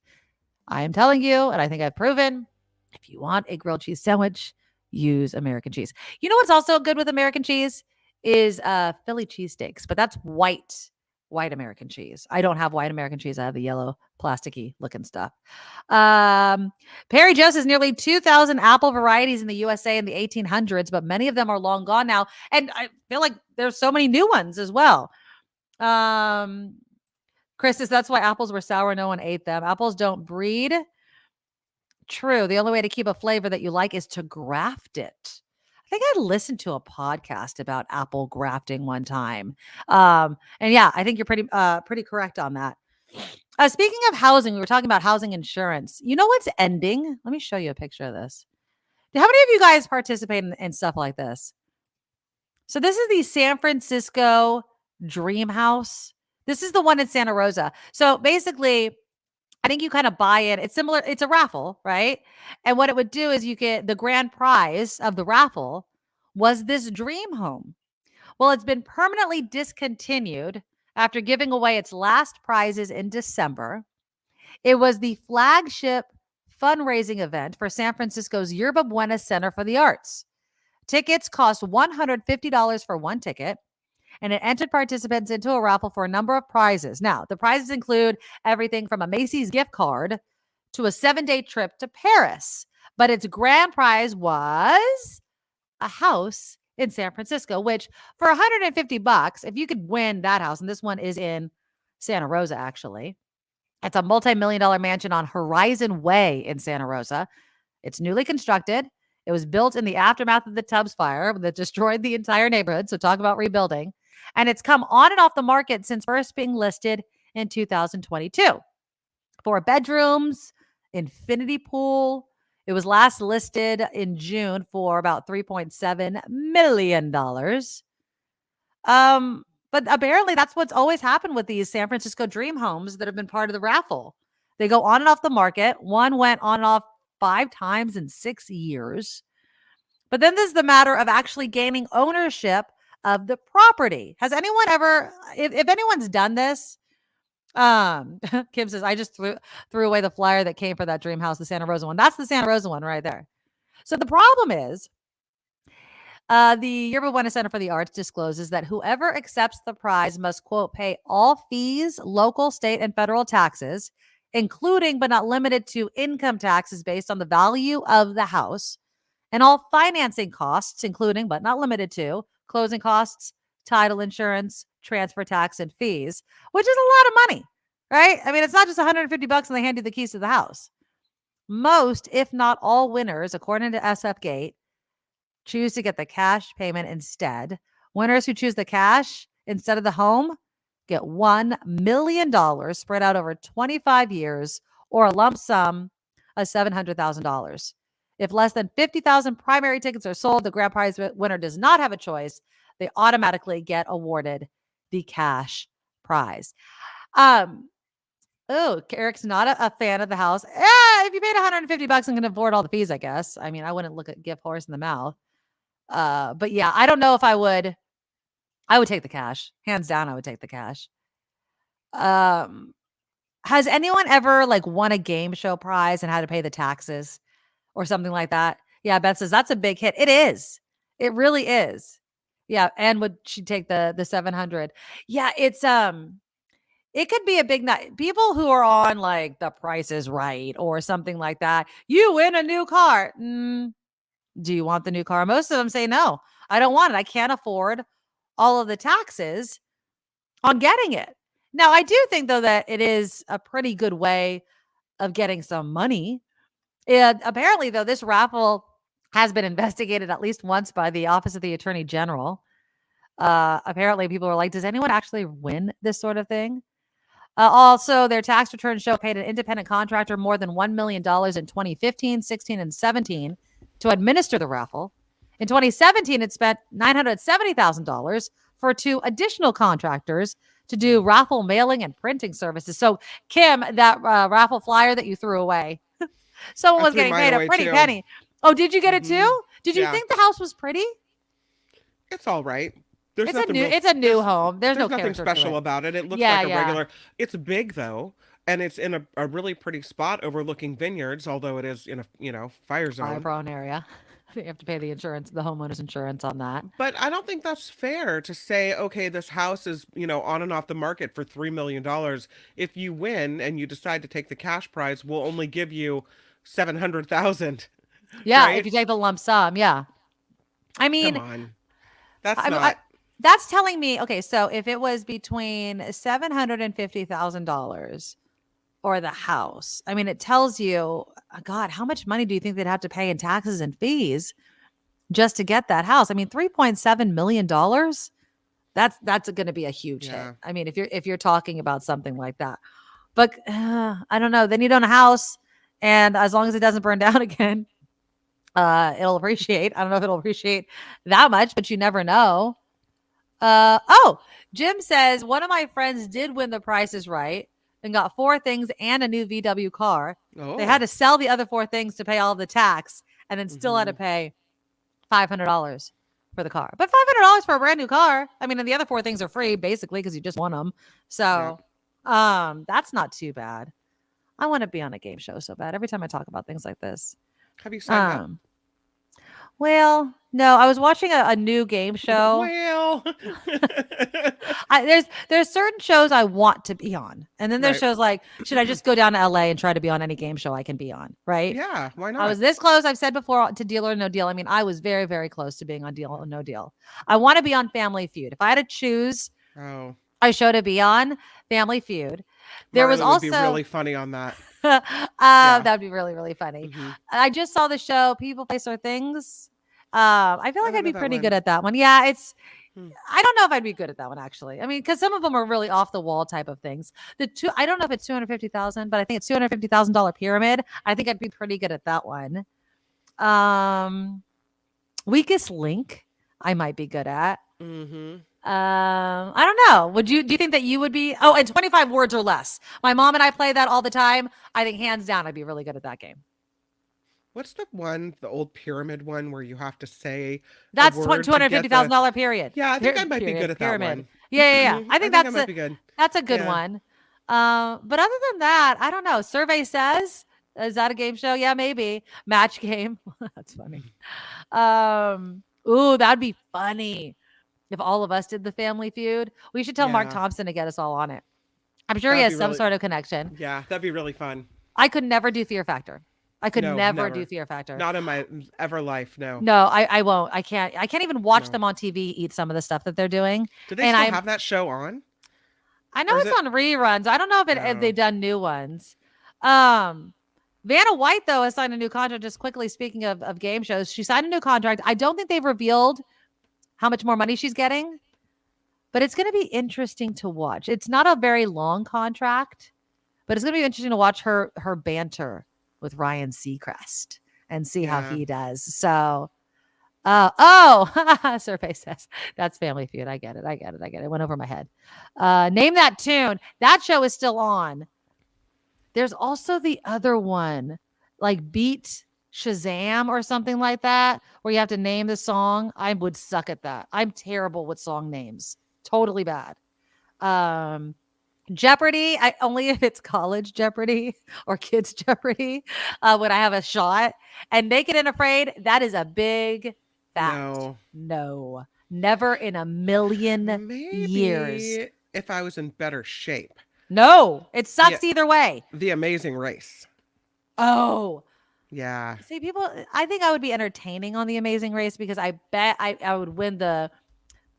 I am telling you, and I think I've proven, if you want a grilled cheese sandwich, use American cheese. You know what's also good with American cheese is Philly cheesesteaks, but that's white American cheese. I don't have white American cheese. I have the yellow plasticky looking stuff. Perry Joe says nearly 2,000 apple varieties in the USA in the 1800s, but many of them are long gone now. And I feel like there's so many new ones as well. Chris says that's why apples were sour. No one ate them. Apples don't breed. True. The only way to keep a flavor that you like is to graft it. I think I listened to a podcast about apple grafting one time. And yeah, I think you're pretty correct on that. Speaking of housing, we were talking about housing insurance. You know what's ending? Let me show you a picture of this. How many of you guys participate in stuff like this? So this is the San Francisco Dream House. This is the one in Santa Rosa. So basically, I think you kind of buy in. It's similar. It's a raffle, right? And what it would do is you get the grand prize of the raffle was this dream home. Well, it's been permanently discontinued after giving away its last prizes in December. It was the flagship fundraising event for San Francisco's Yerba Buena Center for the Arts. Tickets cost $150 for one ticket, and it entered participants into a raffle for a number of prizes. Now, the prizes include everything from a Macy's gift card to a 7-day trip to Paris. But its grand prize was a house in San Francisco, which for $150, if you could win that house, and this one is in Santa Rosa, actually. It's a multi-million-dollar mansion on Horizon Way in Santa Rosa. It's newly constructed. It was built in the aftermath of the Tubbs fire that destroyed the entire neighborhood. So talk about rebuilding. And it's come on and off the market since first being listed in 2022. 4 bedrooms, infinity pool. It was last listed in June for about $3.7 million. But apparently that's what's always happened with these San Francisco dream homes that have been part of the raffle. They go on and off the market. One went on and off 5 times in 6 years. But then there's the matter of actually gaining ownership of the property. Has anyone ever, if anyone's done this, Kim says, I just threw away the flyer that came for that dream house, the Santa Rosa one. That's the Santa Rosa one right there. So the problem is, the Yerba Buena Center for the Arts discloses that whoever accepts the prize must, quote, pay all fees, local, state, and federal taxes, including but not limited to income taxes based on the value of the house, and all financing costs, including but not limited to closing costs, title insurance, transfer tax, and fees, which is a lot of money, right? I mean, it's not just $150 and they hand you the keys to the house. Most, if not all winners, according to SF Gate, choose to get the cash payment instead. Winners who choose the cash instead of the home get $1 million spread out over 25 years or a lump sum of $700,000. If less than 50,000 primary tickets are sold, the grand prize winner does not have a choice. They automatically get awarded the cash prize. Oh, Eric's not a fan of the house. If you paid $150 and can afford all the fees, I guess. I mean, I wouldn't look at give horse in the mouth. But yeah, I don't know if I would. I would take the cash. Hands down, I would take the cash. Has anyone ever like won a game show prize and had to pay the taxes or something like that? Yeah, Beth says that's a big hit. It is. It really is. Yeah, and would she take the 700? Yeah, it could be a big night. People who are on like The Price is Right or something like that, you win a new car. Do you want the new car? Most of them say no. I don't want it. I can't afford all of the taxes on getting it. Now, I do think though that it is a pretty good way of getting some money. And apparently, though, this raffle has been investigated at least once by the Office of the Attorney General. Apparently, people are like, does anyone actually win this sort of thing? Also, their tax returns show paid an independent contractor more than $1 million in 2015, 16, and 17 to administer the raffle. In 2017, it spent $970,000 for 2 additional contractors to do raffle mailing and printing services. So, Kim, that raffle flyer that you threw away, someone was getting paid a pretty penny. Oh, did you get it too? Did you think the house was pretty? It's all right. It's a new home. There's no nothing special about it. It looks like a regular. It's big though, and it's in a really pretty spot overlooking vineyards. Although it is in a fire zone, fire-prone area. You have to pay the homeowners insurance on that. But I don't think that's fair to say, okay, this house is on and off the market for $3 million. If you win and you decide to take the cash prize, we'll only give you $700,000. Yeah, right? if you take the lump sum, yeah. I mean, come on, that's that's telling me, okay, so if it was between $750,000 or the house, I mean, it tells you, God, how much money do you think they'd have to pay in taxes and fees just to get that house? I mean, $3.7 million. That's going to be a huge hit. I mean, if you're talking about something like that, but I don't know. Then you own a house, and as long as it doesn't burn down again, it'll appreciate. I don't know if it'll appreciate that much, but you never know. Jim says one of my friends did win The Price is Right and got 4 things and a new VW car. Oh. They had to sell the other 4 things to pay all of the tax, and then still had to pay $500 for the car. But $500 for a brand new car. I mean, and the other 4 things are free basically because you just won them. So, that's not too bad. I want to be on a game show so bad. Every time I talk about things like this. Have you signed up? Well, no, I was watching a new game show. Well, there's certain shows I want to be on, and then there's shows like, should I just go down to LA and try to be on any game show I can be on? Right? Yeah, why not? I was this close. I've said before to Deal or No Deal. I mean, I was very, very close to being on Deal or No Deal. I want to be on Family Feud. If I had to choose a show to be on, Family Feud. There was also would be really funny on that. That would be really, really funny. I just saw the show People, Place, or Things. I feel like I'd be pretty good at that one. Yeah, I don't know if I'd be good at that one actually. I mean, because some of them are really off the wall type of things. I don't know if it's $250,000, but I think it's $250,000 pyramid. I think I'd be pretty good at that one. Weakest Link, I might be good at. I don't know. Do you think that you would be? Oh, and 25 words or less. My mom and I play that all the time. I think hands down, I'd be really good at that game. What's the old pyramid one where you have to say that's $250,000 period. Yeah, I think I might be good at that one. Yeah. I think that might be good. That's a good one. But other than that, I don't know. Survey says, is that a game show? Yeah, maybe. Match game. That's funny. Ooh, that'd be funny. If all of us did the Family Feud, we should tell Mark Thompson to get us all on it. I'm sure he has some sort of connection. Yeah, that'd be really fun. I could never do Fear Factor. I could never do Fear Factor. Not in my ever life, no. No, I won't. I can't even watch them on TV eat some of the stuff that they're doing. Do they still have that show on? I know it's on reruns. I don't know if they've done new ones. Vanna White, though, has signed a new contract. Just quickly speaking of game shows, she signed a new contract. I don't think they've revealed how much more money she's getting, but it's going to be interesting to watch. It's not a very long contract, but it's going to be interesting to watch her banter with Ryan Seacrest and see how he does. So, Survey says that's Family Feud. I get it. It went over my head. Name that tune. That show is still on. There's also the other one, like Beat Shazam or something like that, where you have to name the song. I would suck at that. I'm terrible with song names. Totally bad. Jeopardy, I only if it's college Jeopardy or kids Jeopardy, would I have a shot. And Naked and Afraid, that is a big fact. No, never in a million years. Maybe if I was in better shape. No, it sucks either way. The Amazing Race. Oh, yeah. See, people, I think I would be entertaining on The Amazing Race because I bet I would win the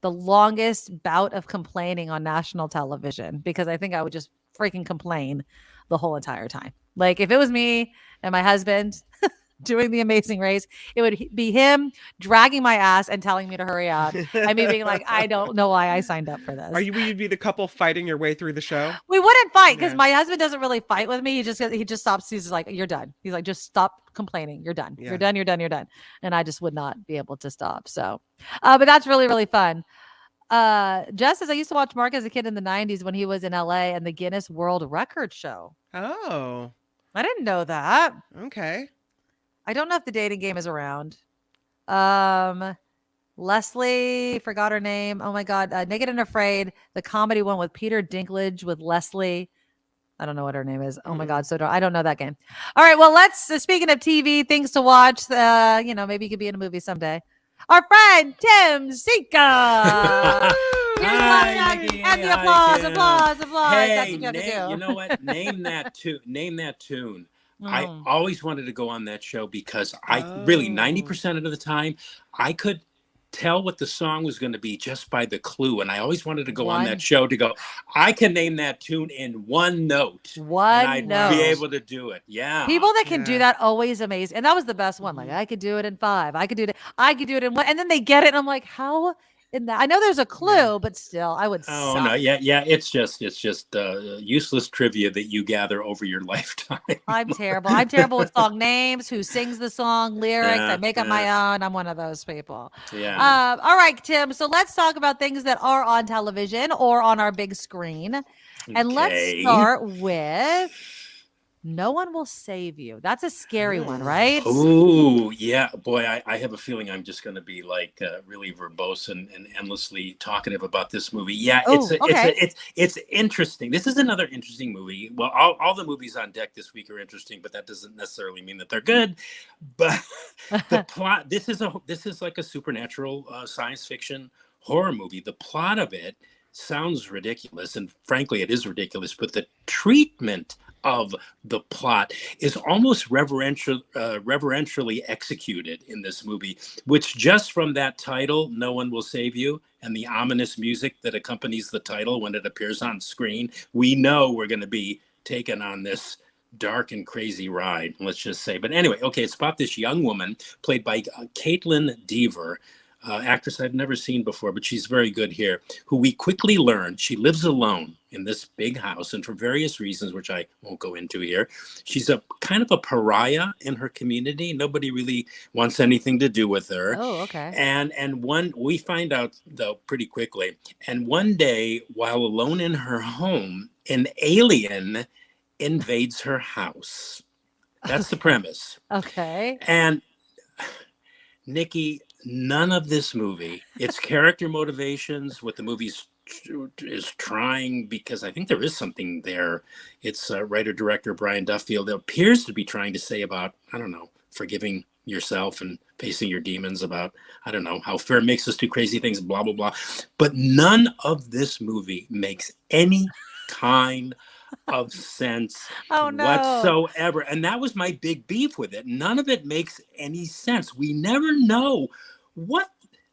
longest bout of complaining on national television because I think I would just freaking complain the whole entire time. Like if it was me and my husband doing The Amazing Race, it would be him dragging my ass and telling me to hurry up. And me being like, I don't know why I signed up for this. You'd be the couple fighting your way through the show? We wouldn't fight because my husband doesn't really fight with me. He just stops. He's just like, you're done. He's like, just stop complaining. You're done. You're done. You're done. You're done. And I just would not be able to stop. So, but that's really, really fun. Jess says, I used to watch Mark as a kid in the 90s when he was in LA and the Guinness World Record show. Oh. I didn't know that. Okay. I don't know if the dating game is around. Leslie, forgot her name. Oh my God. Naked and Afraid, the comedy one with Peter Dinklage with Leslie. I don't know what her name is. Oh my God. So I don't know that game. All right. Well, speaking of TV, things to watch, maybe you could be in a movie someday. Our friend, Tim Sika. Hi, Nikki. And the applause. Hey, That's what you have to do. You know what? Name that tune. I always wanted to go on that show because really 90% of the time I could tell what the song was going to be just by the clue. And I always wanted to go on that show to go, I can name that tune in one note. And I'd be able to do it. Yeah. People that can do that always amaze. And that was the best one. Like I could do it in 5. I could do it in 1. And then they get it. And I'm like, how in that? I know there's a clue, but still I would suck. No. Yeah. It's just useless trivia that you gather over your lifetime. I'm terrible. I'm terrible with song names, who sings the song, lyrics. I make up my own. I'm one of those people. Yeah. All right, Tim. So let's talk about things that are on television or on our big screen. And let's start with No One Will Save You. That's a scary one, right? Oh, yeah. Boy, I have a feeling I'm just going to be like really verbose and endlessly talkative about this movie. Yeah, it's interesting. This is another interesting movie. Well, all the movies on deck this week are interesting, but that doesn't necessarily mean that they're good. But the plot, this is like a supernatural science fiction horror movie. The plot of it sounds ridiculous, and frankly, it is ridiculous, but the treatment of the plot is almost reverentially executed in this movie, which just from that title, No One Will Save You, and the ominous music that accompanies the title when it appears on screen, we know we're going to be taken on this dark and crazy ride, let's just say. But anyway, okay, it's about this young woman played by Caitlin Dever, actress I've never seen before, but she's very good here, who we quickly learn she lives alone in this big house, and for various reasons, which I won't go into here, she's a kind of a pariah in her community. Nobody really wants anything to do with her. Oh, okay. And we find out, though, pretty quickly, and one day, while alone in her home, an alien invades her house. That's the premise. Okay. And Nikki, none of this movie, its character motivations, what the movie is trying, because I think there is something there. It's writer-director Brian Duffield appears to be trying to say about, I don't know, forgiving yourself and facing your demons, about, I don't know, how fear makes us do crazy things, blah, blah, blah. But none of this movie makes any kind of sense whatsoever. And that was my big beef with it. None of it makes any sense. We never know what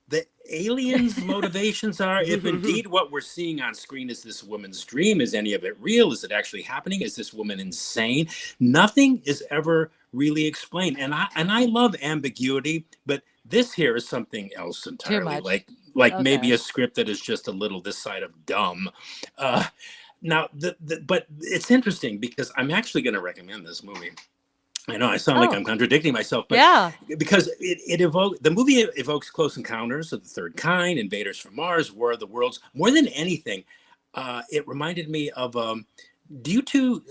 the aliens' motivations are. If indeed what we're seeing on screen is this woman's dream, is any of it real? Is it actually happening? Is this woman insane? Nothing is ever really explained. And I love ambiguity, but this here is something else entirely. Like maybe a script that is just a little this side of dumb. Now, but it's interesting because I'm actually going to recommend this movie. I know I sound like I'm contradicting myself, but because the movie evokes Close Encounters of the Third Kind, Invaders from Mars, War of the Worlds. More than anything, it reminded me of do you two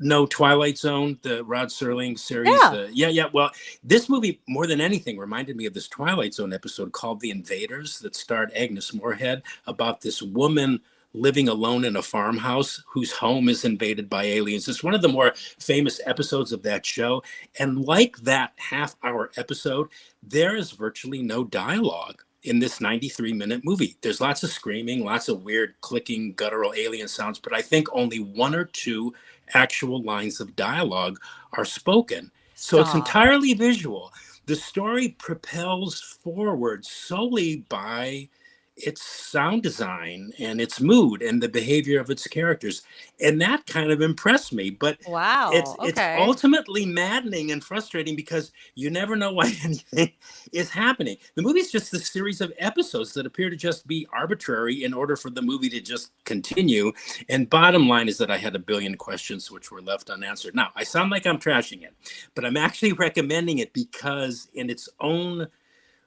know Twilight Zone, the Rod Serling series? Yeah. Yeah. Well, this movie, more than anything, reminded me of this Twilight Zone episode called The Invaders that starred Agnes Moorehead, about this woman living alone in a farmhouse whose home is invaded by aliens. It's one of the more famous episodes of that show. And like that half-hour episode, there is virtually no dialogue in this 93-minute movie. There's lots of screaming, lots of weird clicking, guttural alien sounds, but I think only one or two actual lines of dialogue are spoken. So it's entirely visual. The story propels forward solely by its sound design and its mood and the behavior of its characters. And that kind of impressed me. But Wow. it's ultimately maddening and frustrating because you never know why anything is happening. The movie's just a series of episodes that appear to just be arbitrary in order for the movie to just continue. And bottom line is that I had a billion questions which were left unanswered. Now, I sound like I'm trashing it, but I'm actually recommending it because in its own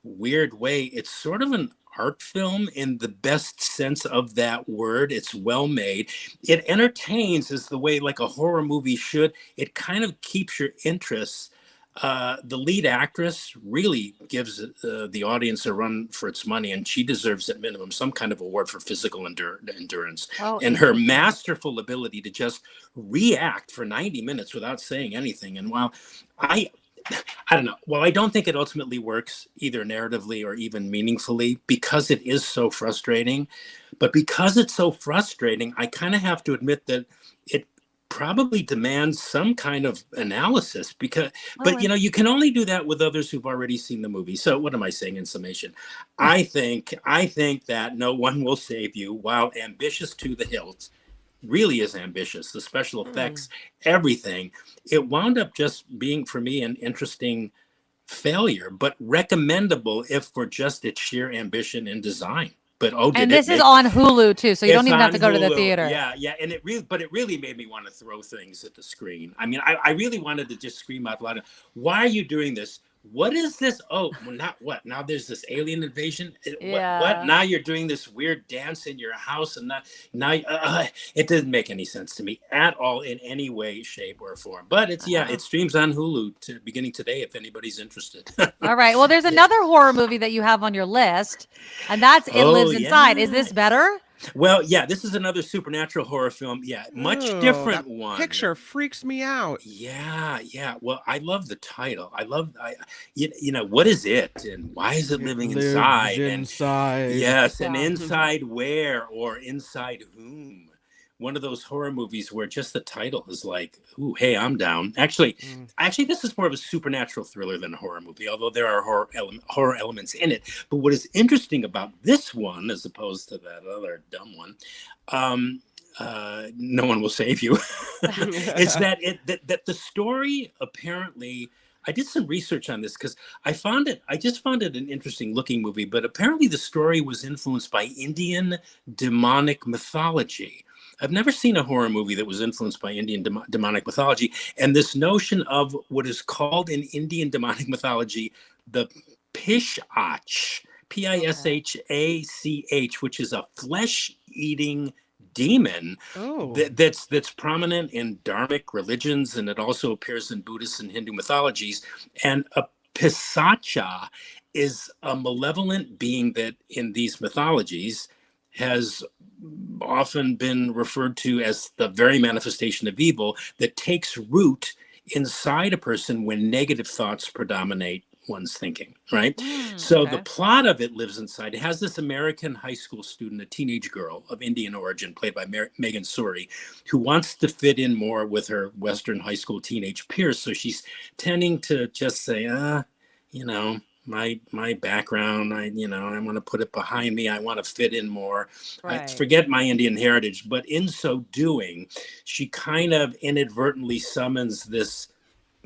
weird way, it's sort of an art film in the best sense of that word. It's well made. It entertains as the way like a horror movie should. It kind of keeps your interest. The lead actress really gives the audience a run for its money, and she deserves at minimum some kind of award for physical endurance. And her masterful ability to just react for 90 minutes without saying anything. And while I don't know. Well, I don't think it ultimately works either narratively or even meaningfully because it is so frustrating. But because it's so frustrating, I kind of have to admit that it probably demands some kind of analysis but you know, you can only do that with others who've already seen the movie. So what am I saying in summation? I think that No One Will Save You, while ambitious to the hilt, really is ambitious. The special effects, everything. It wound up just being, for me, an interesting failure, but recommendable if for just its sheer ambition and design. But this is on Hulu too, so you don't even have to go to the theater. Yeah, and it really made me want to throw things at the screen. I mean, I really wanted to just scream out loud, "Why are you doing this? What is this? Oh, well, not what? Now there's this alien invasion. What? Now you're doing this weird dance in your house, and now it didn't make any sense to me at all in any way, shape, or form. But it streams on Hulu beginning today if anybody's interested. All right. Well, there's another horror movie that you have on your list, and that's It Lives Inside. Is this better? Well, yeah, this is another supernatural horror film. Yeah, much different one. Picture freaks me out. Yeah. Well, I love the title. You know, what is it, and why is it living inside? Inside. Yes, and inside where or inside whom? One of those horror movies where just the title is like, "Ooh, hey, I'm down." Actually, this is more of a supernatural thriller than a horror movie, although there are horror elements in it. But what is interesting about this one, as opposed to that other dumb one, No One Will Save You, is that the story apparently. I did some research on this because I just found it an interesting looking movie, but apparently the story was influenced by Indian demonic mythology. I've never seen a horror movie that was influenced by Indian demonic mythology. And this notion of what is called in Indian demonic mythology, the Pishach, Pishach, which is a flesh-eating demon that's prominent in Dharmic religions, and it also appears in Buddhist and Hindu mythologies. And a Pisacha is a malevolent being that in these mythologies has often been referred to as the very manifestation of evil that takes root inside a person when negative thoughts predominate one's thinking, right? So the plot of It Lives Inside, it has this American high school student, a teenage girl of Indian origin, played by Megan Suri, who wants to fit in more with her Western high school teenage peers. So she's tending to just say, you know, my background, I want to put it behind me. I want to fit in more. Right. I forget my Indian heritage, but in so doing, she kind of inadvertently summons this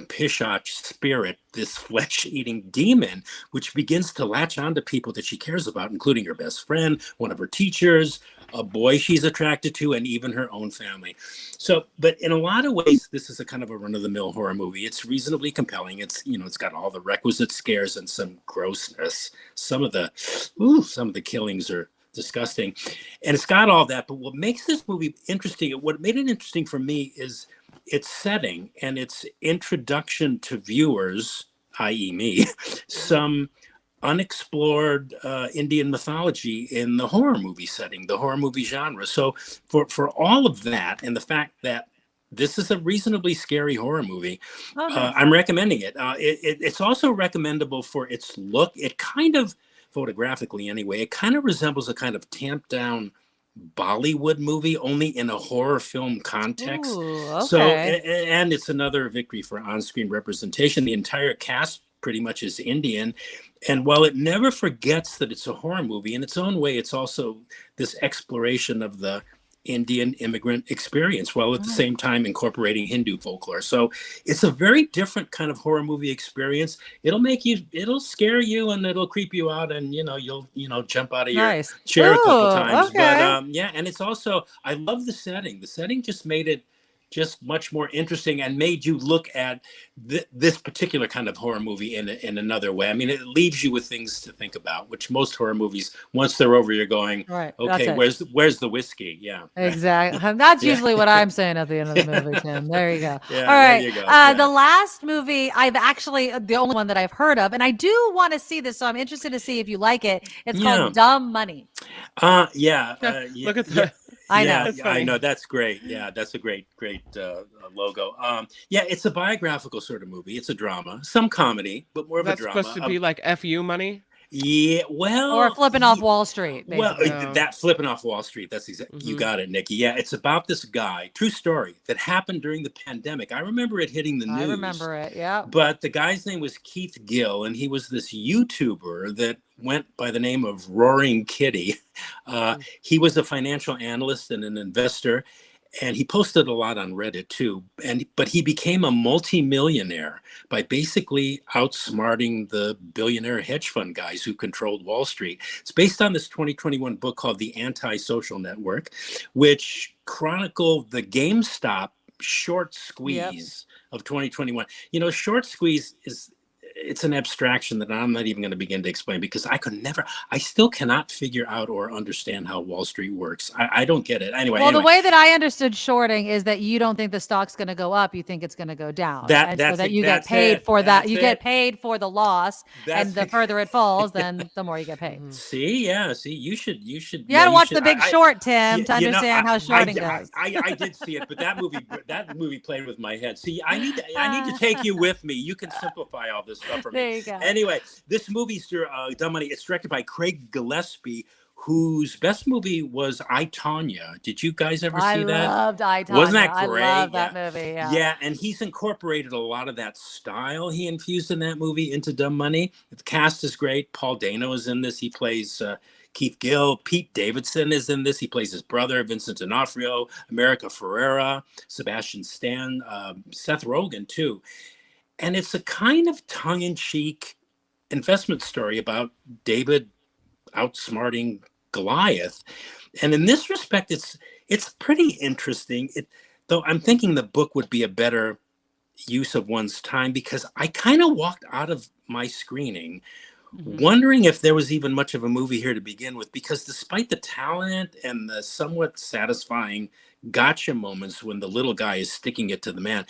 Pishach spirit, this flesh-eating demon, which begins to latch on to people that she cares about, including her best friend, one of her teachers, a boy she's attracted to, and even her own family. So, but in a lot of ways, this is a kind of a run-of-the-mill horror movie. It's reasonably compelling. It's got all the requisite scares and some grossness. Some of the killings are disgusting. And it's got all that. But what makes this movie interesting, what made it interesting for me is its setting and its introduction to viewers, i.e. me, some unexplored Indian mythology in the horror movie setting, the horror movie genre. So for all of that, and the fact that this is a reasonably scary horror movie, I'm recommending it. It's also recommendable for its look. It kind of, photographically anyway, it kind of resembles a kind of tamped down Bollywood movie, only in a horror film context. Ooh, okay. So, and it's another victory for on-screen representation. The entire cast pretty much is Indian. And while it never forgets that it's a horror movie, in its own way, it's also this exploration of the Indian immigrant experience, while at the same time incorporating Hindu folklore. So it's a very different kind of horror movie experience. It'll scare you and it'll creep you out, and you'll jump out of your chair a couple times. Okay. But yeah, and it's also, I love the setting. The setting just made it just much more interesting and made you look at this particular kind of horror movie in another way. I mean, it leaves you with things to think about, which most horror movies, once they're over, you're going, right, okay, where's the whiskey? Yeah. Exactly. That's usually what I'm saying at the end of the movie, Tim. There you go. Yeah, all right. there you go. The last movie I've actually, the only one that I've heard of, and I do want to see this, so I'm interested to see if you like it. It's called Dumb Money. Yeah. Look at that. I know. I know. That's great. Yeah, that's a great logo. Yeah, it's a biographical sort of movie. It's a drama, some comedy, but more of a drama. That's supposed to be like FU money? Yeah, well, or flipping off Wall Street. Well, that flipping off Wall Street. That's exactly. You got it, Nikki. Yeah, it's about this guy. True story that happened during the pandemic. I remember it hitting the news. I remember it. Yeah. But the guy's name was Keith Gill, and he was this YouTuber that went by the name of Roaring Kitty. He was a financial analyst and an investor, and he posted a lot on Reddit too. But he became a multimillionaire by basically outsmarting the billionaire hedge fund guys who controlled Wall Street. It's based on this 2021 book called The Anti-Social Network, which chronicled the GameStop short squeeze of 2021. Short squeeze it's an abstraction that I'm not even going to begin to explain, because I still cannot figure out or understand how Wall Street works. I don't get it. Anyway. The way that I understood shorting is that you don't think the stock's going to go up. You think it's going to go down. You get paid for that. You get paid for the loss. And the further it falls, then the more you get paid. See, you should. You got to watch The Big Short, Tim, to understand how shorting goes. I did see it, but that movie played with my head. See, I need to take you with me. You can simplify all this stuff for me. There you go. Anyway, this movie's Dumb Money. It's directed by Craig Gillespie, whose best movie was I, Tonya. Did you guys ever see that? I loved I, Tonya. Wasn't that great? I love that movie. Yeah, and he's incorporated a lot of that style he infused in that movie into Dumb Money. The cast is great. Paul Dano is in this. He plays Keith Gill. Pete Davidson is in this. He plays his brother, Vincent D'Onofrio, America Ferrera, Sebastian Stan, Seth Rogen too. And it's a kind of tongue-in-cheek investment story about David outsmarting Goliath. And in this respect, it's pretty interesting. Though I'm thinking the book would be a better use of one's time, because I kind of walked out of my screening wondering if there was even much of a movie here to begin with, because despite the talent and the somewhat satisfying gotcha moments when the little guy is sticking it to the man,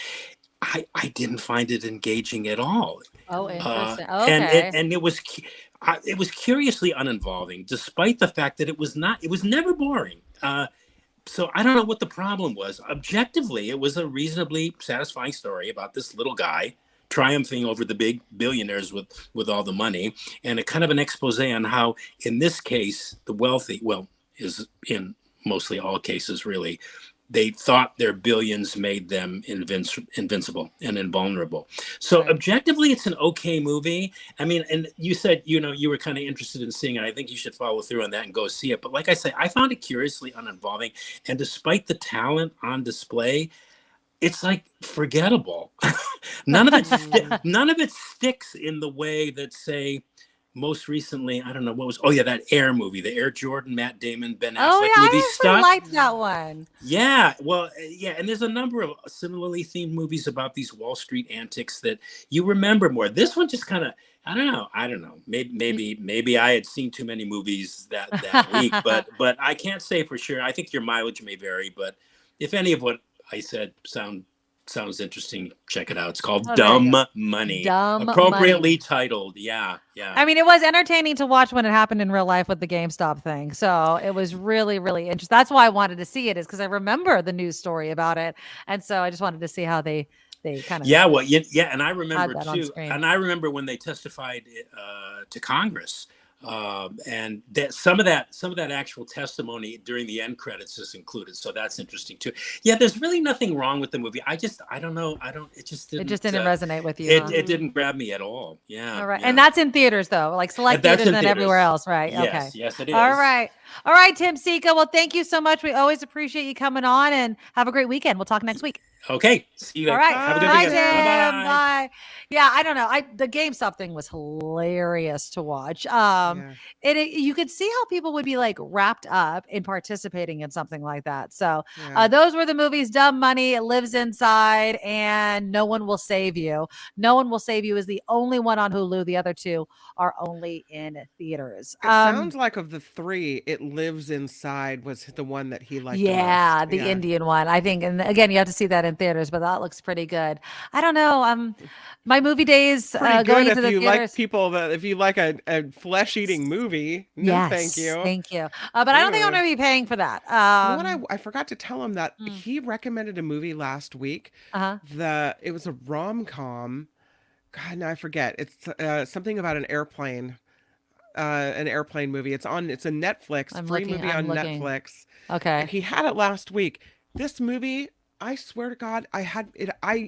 I didn't find it engaging at all. Oh, interesting. Okay. And it was curiously uninvolving, despite the fact that it was never boring. So I don't know what the problem was. Objectively, it was a reasonably satisfying story about this little guy triumphing over the big billionaires with all the money, and a kind of an expose on how, in this case, the wealthy, is in mostly all cases really, they thought their billions made them invincible and invulnerable. So objectively, it's an okay movie. I mean, and you said, you were kind of interested in seeing it. I think you should follow through on that and go see it. But like I say, I found it curiously uninvolving. And despite the talent on display, it's like forgettable. None of it sticks in the way that, say, most recently, I don't know what was. Oh yeah, that Air movie, the Air Jordan, Matt Damon, Ben Affleck movie. I liked that one. Yeah, well, yeah, and there's a number of similarly themed movies about these Wall Street antics that you remember more. This one just kind of I don't know. Maybe I had seen too many movies that week, but I can't say for sure. I think your mileage may vary, but if any of what I said sounds interesting, check it out. It's called Dumb Money. Appropriately titled. Yeah. I mean, it was entertaining to watch when it happened in real life with the GameStop thing. So it was really, really interesting. That's why I wanted to see it, is because I remember the news story about it. And so I just wanted to see how they kind of and I remember too, and I remember when they testified to Congress, and that some of that actual testimony during the end credits is included, so that's interesting too. Yeah, there's really nothing wrong with the movie. I don't know. It just didn't resonate with you. It didn't grab me at all. Yeah. All right, yeah. and that's in theaters though, like select theaters and everywhere else, right? Yes, yes, it is. All right, Tim Sika. Well, thank you so much. We always appreciate you coming on, and have a great weekend. We'll talk next week. Okay. See you. All right. Have a good Bye, weekend. Tim. Bye. Yeah, I don't know. The GameStop thing was hilarious to watch. You could see how people would be like wrapped up in participating in something like that. So those were the movies: Dumb Money, It Lives Inside, and No One Will Save You. No One Will Save You is the only one on Hulu. The other two are only in theaters. It sounds like of the three, It Lives Inside was the one that he liked. Yeah, the Indian one, I think. And again, you have to see that in theaters, but that looks pretty good. I don't know. My movie days going into the theaters. Like people if you like a flesh-eating movie, thank you. But I don't think I'm going to be paying for that. I forgot to tell him that he recommended a movie last week. It was a rom-com. God, now I forget. It's something about an airplane movie. It's a Netflix free movie on Netflix. Okay. He had it last week. This movie, I swear to God, I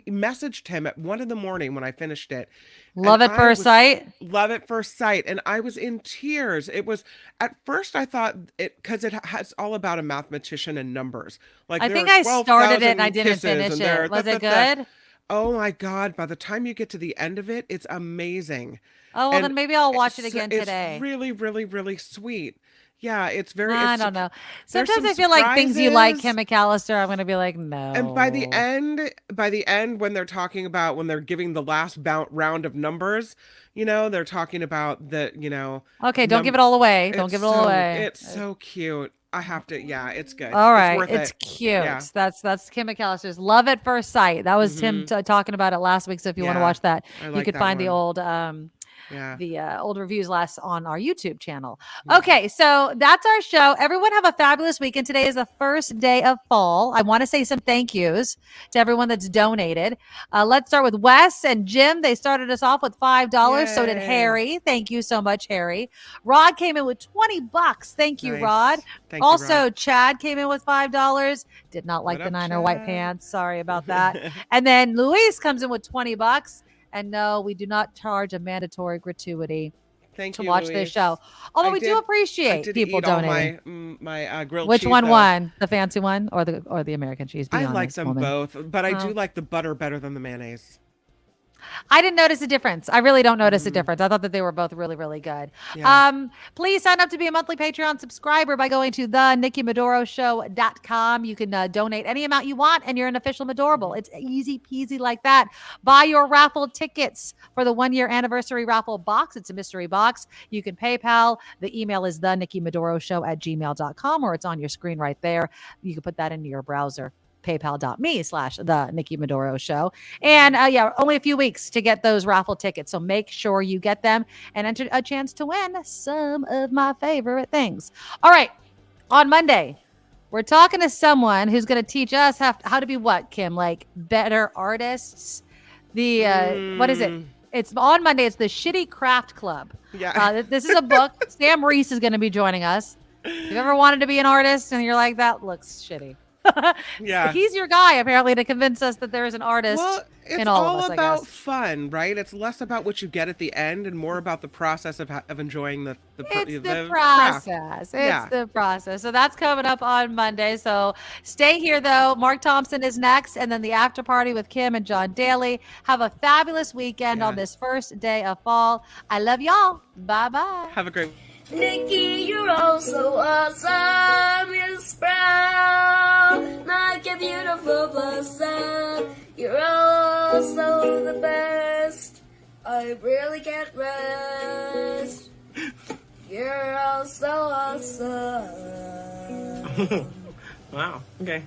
messaged him at 1 a.m. when I finished it. Love at First Sight. Love at First Sight. And I was in tears. It was, at first I thought because it has all about a mathematician and numbers. Like, I think I started it and I didn't finish it. Was it good? Oh my God. By the time you get to the end of it, it's amazing. Oh, well, then maybe I'll watch it again today. It's really, really, really sweet. Yeah, it's very. I don't know. Sometimes I feel like things you like, Kim McAllister, I'm going to be like, no. And by the end, when they're talking about, when they're giving the last round of numbers, they're talking about the. Okay, don't give it all away. Don't give it all away. It's so cute. I have to. Yeah, it's good. All right, it's cute. Yeah. That's Kim McAllister's Love at First Sight. That was Tim talking about it last week. So if you want to watch that, you could find the old. The old reviews on our YouTube channel. Okay, so that's our show. Everyone have a fabulous weekend. Today is the first day of fall. I want to say some thank yous to everyone that's donated. Let's start with Wes and Jim. They started us off with $5. Yay. So did Harry. Thank you so much, Harry. Rod came in with $20. Thank you, Rod. Thank you, Rod. Chad came in with $5. Did not like the Niner white pants. Sorry about that. And then Luis comes in with $20. And no, we do not charge a mandatory gratuity to watch this show. Although we do appreciate people donating. My grilled Which cheese, one won? The fancy one or the American cheese? I like them both, but I do like the butter better than the mayonnaise. I didn't notice a difference. I really don't notice a difference. I thought that they were both really, really good. Yeah. Please sign up to be a monthly Patreon subscriber by going to theNikkiMedoroShow.com. You can donate any amount you want, and you're an official Medorable. It's easy peasy like that. Buy your raffle tickets for the 1-year anniversary raffle box. It's a mystery box. You can PayPal. The email is theNikkiMedoroShow@gmail.com, or it's on your screen right there. You can put that into your browser. PayPal.me/the Nikki Medoro Show. And only a few weeks to get those raffle tickets. So make sure you get them and enter a chance to win some of my favorite things. All right. On Monday, we're talking to someone who's going to teach us how to be what, Kim? Like better artists. What is it? It's on Monday. It's the Shitty Craft Club. Yeah. This is a book. Sam Reese is going to be joining us. If you've ever wanted to be an artist and you're like, that looks shitty. Yeah, he's your guy apparently to convince us that there is an artist in all of us. It's all about fun, right? It's less about what you get at the end and more about the process of enjoying the process. Craft. It's the process. So that's coming up on Monday. So stay here though. Mark Thompson is next, and then the after party with Kim and John Daly. Have a fabulous weekend on this first day of fall. I love y'all. Bye bye. Have a great. Nikki, you're all so awesome. You're proud, like a beautiful blossom. You're all so the best. I I really can't rest. You're all so awesome. Wow. Okay.